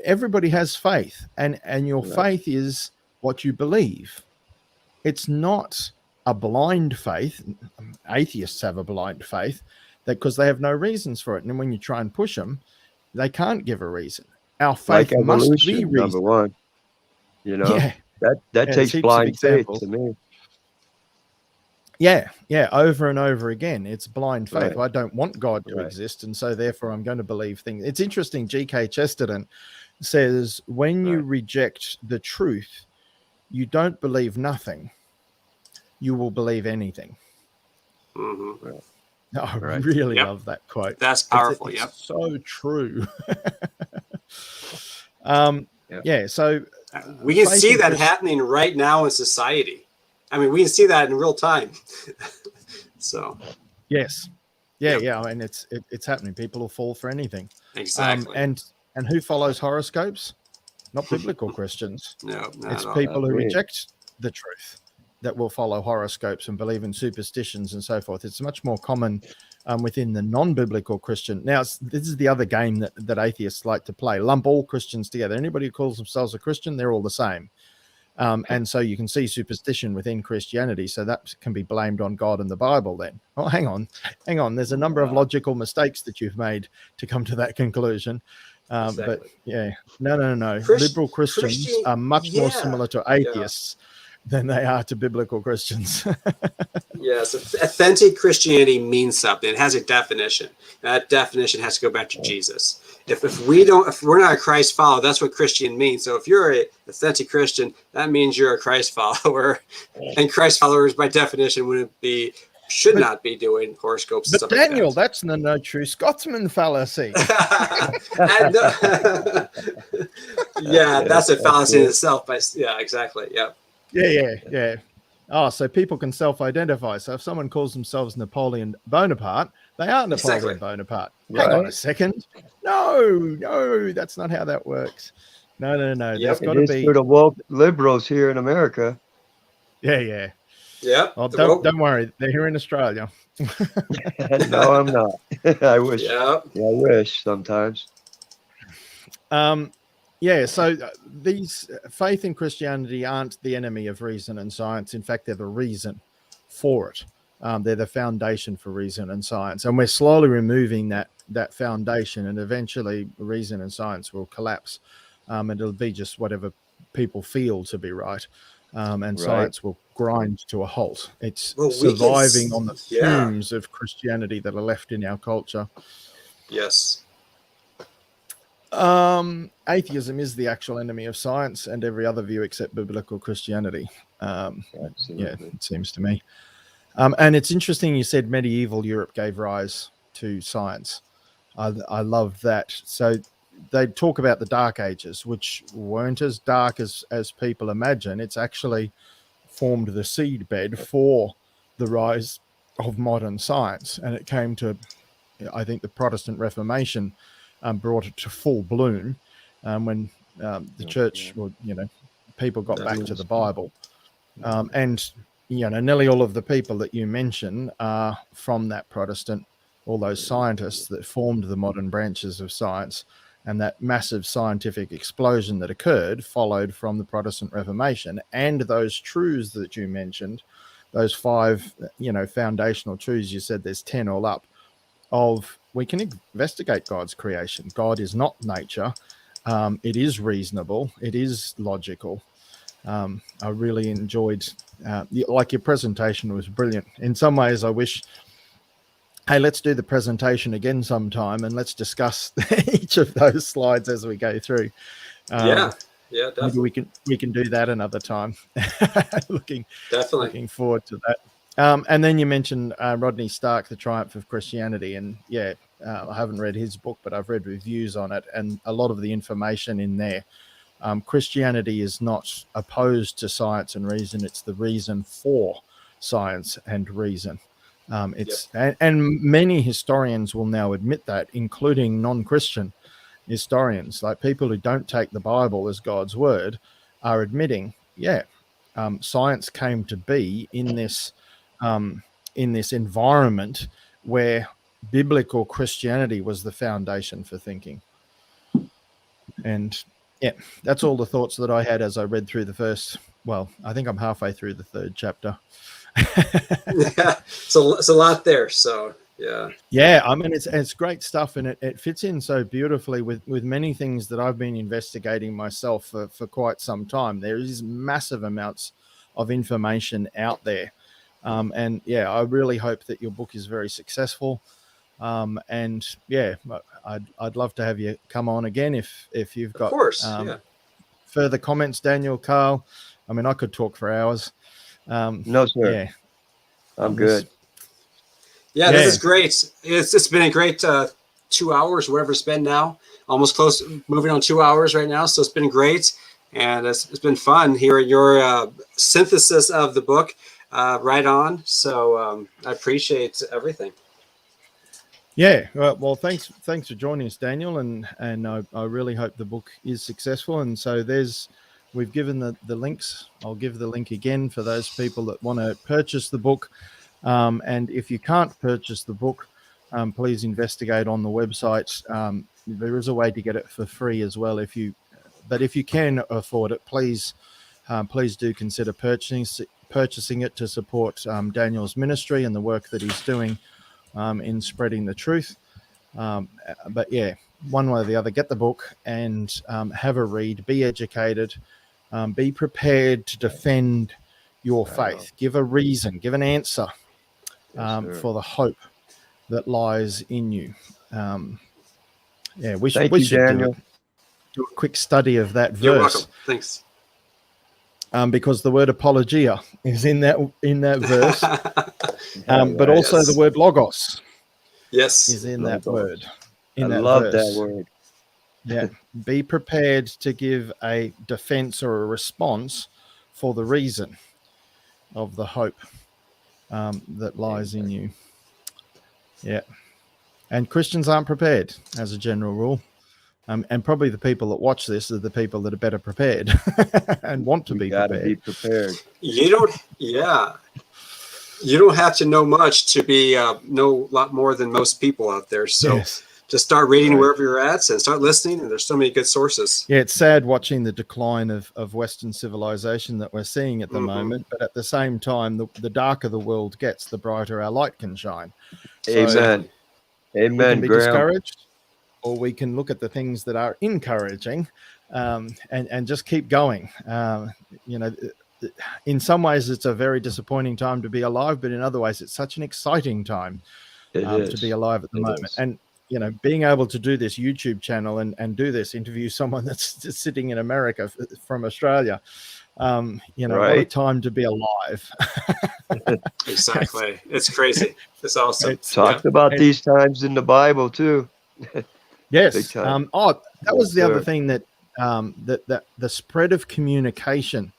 Everybody has faith, and your faith is what you believe. It's not a blind faith. Atheists have a blind faith because they have no reasons for it, and when you try and push them, they can't give a reason. Our faith like must evolution, be reason. number one. That takes blind faith to me. Yeah, over and over again. It's blind faith. I don't want God to exist, and so therefore I'm going to believe things. It's interesting, G.K. Chesterton says, when you reject the truth, you don't believe nothing. You will believe anything. Mm-hmm. I really love that quote. That's powerful. It's so true. So we can see that happening right now in society. I mean, we can see that in real time. So yes, I mean, it's happening. People will fall for anything. Exactly. And who follows horoscopes? Not biblical Christians. No, it's people who reject the truth that will follow horoscopes and believe in superstitions and so forth. It's much more common within the non-biblical Christian. Now, this is the other game that atheists like to play. Lump all Christians together. Anybody who calls themselves a Christian, they're all the same. And so you can see superstition within Christianity. So that can be blamed on God and the Bible then. Oh, hang on. There's a number of logical mistakes that you've made to come to that conclusion. But yeah, no. Liberal Christians are much more similar to atheists than they are to biblical Christians. Yes, authentic Christianity means something. It has a definition. That definition has to go back to Jesus. If we're not a Christ follower, that's what Christian means. So if you're an authentic Christian, that means you're a Christ follower. And Christ followers, by definition, should not be doing horoscopes. But Daniel, that's no true Scotsman fallacy. That's a fallacy in itself. But yeah, exactly. Yeah. Yeah. Oh, so people can self-identify. So if someone calls themselves Napoleon Bonaparte, they are Napoleon Bonaparte. Hang on a second. No, that's not how that works. No. There's got to be for the woke liberals here in America. Yeah. Oh, don't worry, they're here in Australia. No, I'm not. I wish. Yeah, I wish sometimes. So these faith and Christianity aren't the enemy of reason and science. In fact, they're the reason for it. They're the foundation for reason and science. And we're slowly removing that foundation, and eventually reason and science will collapse. And it'll be just whatever people feel to be right. And science will grind to a halt. It's surviving on the fumes of Christianity that are left in our culture. Yes. Atheism is the actual enemy of science and every other view except biblical Christianity. It seems to me. And it's interesting you said medieval Europe gave rise to science. I love that. So they talk about the Dark Ages, which weren't as dark as people imagine. It's actually formed the seedbed for the rise of modern science. And it came to, I think, the Protestant Reformation brought it to full bloom when the church, people got back to the Bible. And nearly all of the people that you mention are from that Protestant, all those scientists that formed the modern branches of science. And that massive scientific explosion that occurred followed from the Protestant Reformation. And those truths that you mentioned, those 5, foundational truths, you said there's 10 all up, of we can investigate God's creation. God is not nature. It is reasonable. It is logical. I really enjoyed, your presentation was brilliant. In some ways, I wish, hey, let's do the presentation again sometime and let's discuss each of those slides as we go through. Yeah, maybe definitely. we can do that another time. looking Definitely. looking forward to that. And then you mentioned Rodney Stark, The Triumph of Christianity, and yeah, I haven't read his book, but I've read reviews on it, and a lot of the information in there. Christianity is not opposed to science and reason; it's the reason for science and reason. Yep. And many historians will now admit that, including non-Christian historians, like people who don't take the Bible as God's word, are admitting, yeah, science came to be in this environment where biblical Christianity was the foundation for thinking. And yeah, that's all the thoughts that I had as I read through the first. Well, I think I'm halfway through the third chapter. Yeah. So it's a lot there. So yeah. Yeah, I mean it's great stuff, and it fits in so beautifully with many things that I've been investigating myself for quite some time. There is massive amounts of information out there, and yeah, I really hope that your book is very successful. And yeah, I'd love to have you come on again if you've Of got course. Yeah. further comments, Daniel, Carl. I mean, I could talk for hours. No, sir. Yeah, I'm this, good. Yeah, this yeah, is great. It's been a great 2 hours, whatever it's been now. Almost close, moving on 2 hours right now. So it's been great, and it's been fun hearing your synthesis of the book. Right on. So I appreciate everything. yeah. Well, thanks for joining us, Daniel, and I really hope the book is successful. And so we've given the links. I'll give the link again for those people that want to purchase the book. And if you can't purchase the book, please investigate on the website. There is a way to get it for free as well. But if you can afford it, please do consider purchasing it to support Daniel's ministry and the work that he's doing in spreading the truth. But yeah, one way or the other, get the book and have a read, be educated, be prepared to defend your faith. Give a reason, give an answer for the hope that lies in you. Yeah, we Thank you, should do Daniel. a quick study of that verse. You're welcome. Thanks. Because the word apologia is in that verse, but Right. also the word logos Yes. is in Logos. that word. I love that word. Yeah, be prepared to give a defense or a response for the reason of the hope that lies in you. Yeah, and Christians aren't prepared as a general rule. And probably the people that watch this are the people that are better prepared and want to be prepared. Be prepared. You don't. Yeah. You don't have to know much to be know a lot more than most people out there. So Yes. just start reading wherever you're at and start listening. And there's so many good sources. Yeah, it's sad watching the decline of Western civilization that we're seeing at the moment. But at the same time, the darker the world gets, the brighter our light can shine. Amen. Amen. We can be Graham. discouraged, or we can look at the things that are encouraging and just keep going. In some ways, it's a very disappointing time to be alive, but in other ways, it's such an exciting time to be alive at the moment. And being able to do this YouTube channel and do this, interview someone that's sitting in America from Australia, what a time to be alive. Exactly. It's crazy. It's awesome. Talked about these times in the Bible too. Yes. That was the other thing that that the spread of communication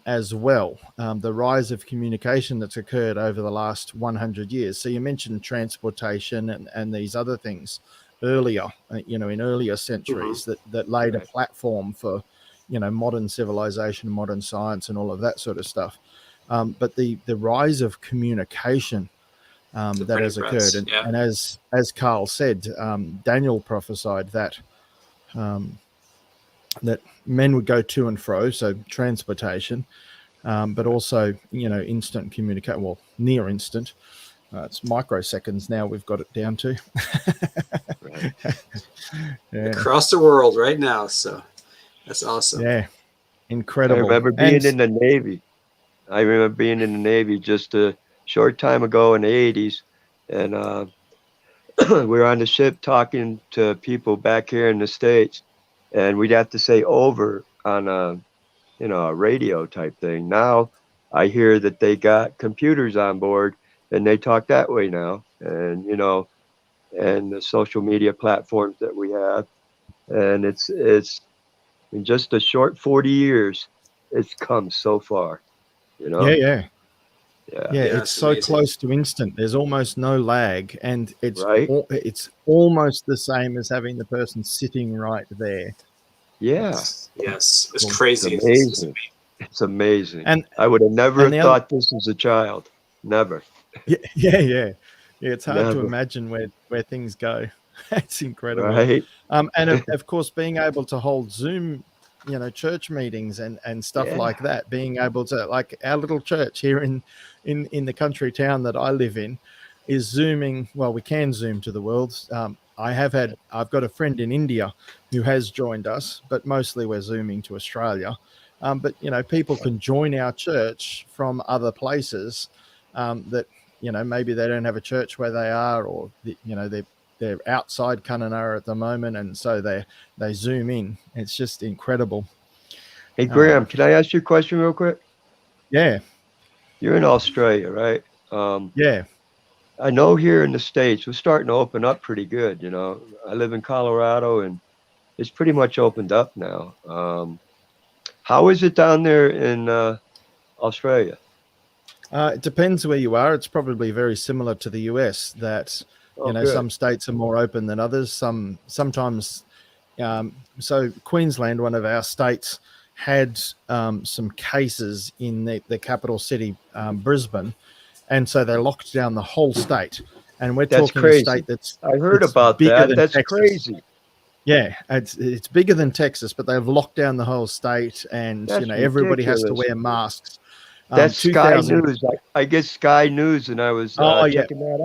as well, the rise of communication that's occurred over the last 100 years. So you mentioned transportation and these other things earlier, in earlier centuries that laid a platform for, modern civilization, modern science, and all of that sort of stuff. But the rise of communication that has occurred, and as Carl said, Daniel prophesied that that men would go to and fro, so transportation, but also instant communication, well, near instant. It's microseconds now. We've got it down to across the world right now. So that's awesome. Yeah, incredible. I remember being in the Navy just a short time ago in the 80s, and we were on the ship talking to people back here in the States, and we'd have to say over on a, a radio type thing. Now I hear that they got computers on board and they talk that way now. And, and the social media platforms that we have. And it's in just a short 40 years, it's come so far, Yeah, yeah. Yeah. Yeah, Yeah, it's it's so amazing. close to instant. There's almost no lag, and Right? it's almost the same as having the person sitting right there. Yeah. Yes, it's Cool. It's crazy. amazing. It's amazing. And I would have never and the other, thought this as a child. Never. yeah, yeah, yeah, yeah. It's hard to Never. imagine where things go. It's incredible. Right? And of course, being able to hold Zoom, church meetings and stuff Yeah. like that, being able to, like our little church here in the country town that I live in, is Zooming. Well, we can Zoom to the world. I've got a friend in India who has joined us, but mostly we're Zooming to Australia. But people can join our church from other places that maybe they don't have a church where they are, or they're outside Kununurra at the moment, and so they zoom in. It's just incredible. Hey, Graham, can I ask you a question real quick? Yeah, You're in Australia, right? yeah. I know here in the States, we're starting to open up pretty good. I live in Colorado and it's pretty much opened up now. How is it down there in Australia? It depends where you are. It's probably very similar to the US. That Oh, good. some states are more open than others. Sometimes. So Queensland, one of our states, had some cases in the capital city, Brisbane, and so they locked down the whole state. And we're That's talking a crazy. state that's I heard about bigger that. than That's Texas. crazy. Yeah, it's bigger than Texas, but they've locked down the whole state, and That's everybody has to ridiculous. wear masks. That's Sky 2000. News. I get Sky News, and I was Oh yeah, checking that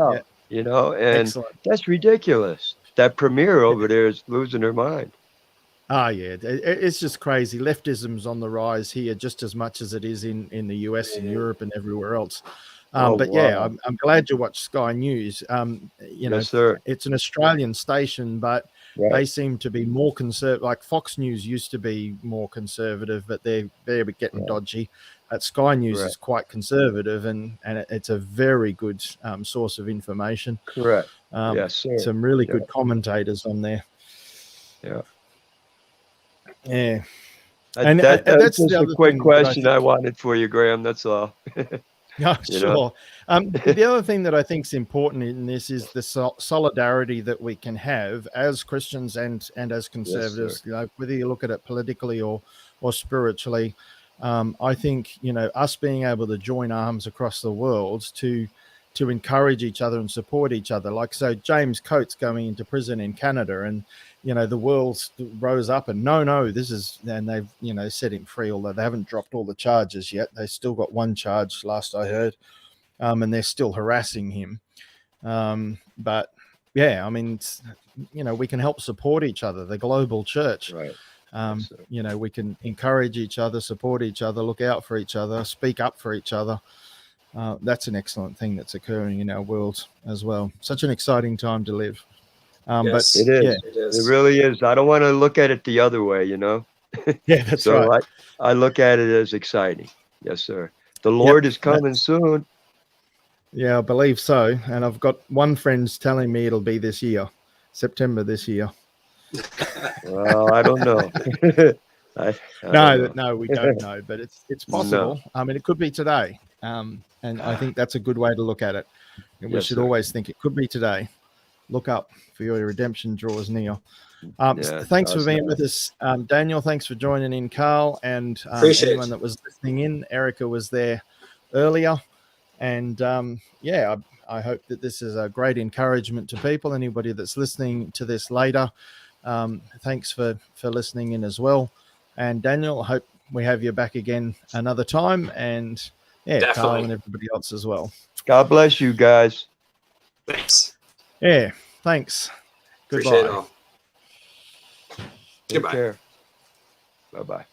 yeah, out. And excellent. that's ridiculous. That premier over there is losing their mind. Oh yeah, it's just crazy. Leftism's on the rise here, just as much as it is in the US and Europe and everywhere else. Oh, But yeah, wow. I'm glad you watched Sky News. Yes, sir. It's an Australian station, but Right. they seem to be more conservative. Like Fox News used to be more conservative, but they're getting Right. dodgy. Sky News Right. is quite conservative, and it's a very good source of information. Correct. Yes, sir. Some really Yeah. good commentators on there. Yeah. Yeah. That's That's just the a other quick thing that I question think. I wanted for you, Graham. That's all. Yeah, You know? sure. The other thing that I think is important in this is the solidarity that we can have as Christians and as conservatives. sir. Whether you look at it politically or spiritually, I think us being able to join arms across the world to encourage each other and support each other. Like, so James Coates going into prison in Canada, and the world rose up and no, this is, and they've set him free, although they haven't dropped all the charges yet. They still got one charge, last I heard, and they're still harassing him. But yeah, I mean, we can help support each other, the global church. Right. Yes, we can encourage each other, support each other, look out for each other, speak up for each other. That's an excellent thing that's occurring in our world as well. Such an exciting time to live. Yes, but It is. yeah, it is. It really is. I don't want to look at it the other way, yeah, that's So right. I look at it as exciting. Yes, sir. The Lord is coming soon. Yeah, I believe so. And I've got one friend's telling me it'll be this year, September this year. Well, I don't know. I don't know. No, we don't know, but it's possible. No. I mean, it could be today. And I think that's a good way to look at it. And we Yes, should sir. always think it could be today. Look up, for your redemption draws near. Yeah, Thanks for that's being nice. with us, Daniel. Thanks for joining in, Carl, and Appreciate anyone it. that was listening in. Erica was there earlier, and I hope that this is a great encouragement to people. Anybody that's listening to this later, thanks for listening in as well. And Daniel, I hope we have you back again another time, and yeah, Definitely. Carl and everybody else as well. God bless you guys. Thanks. Yeah, thanks. Goodbye. Appreciate it all. Take Goodbye. care. Bye-bye.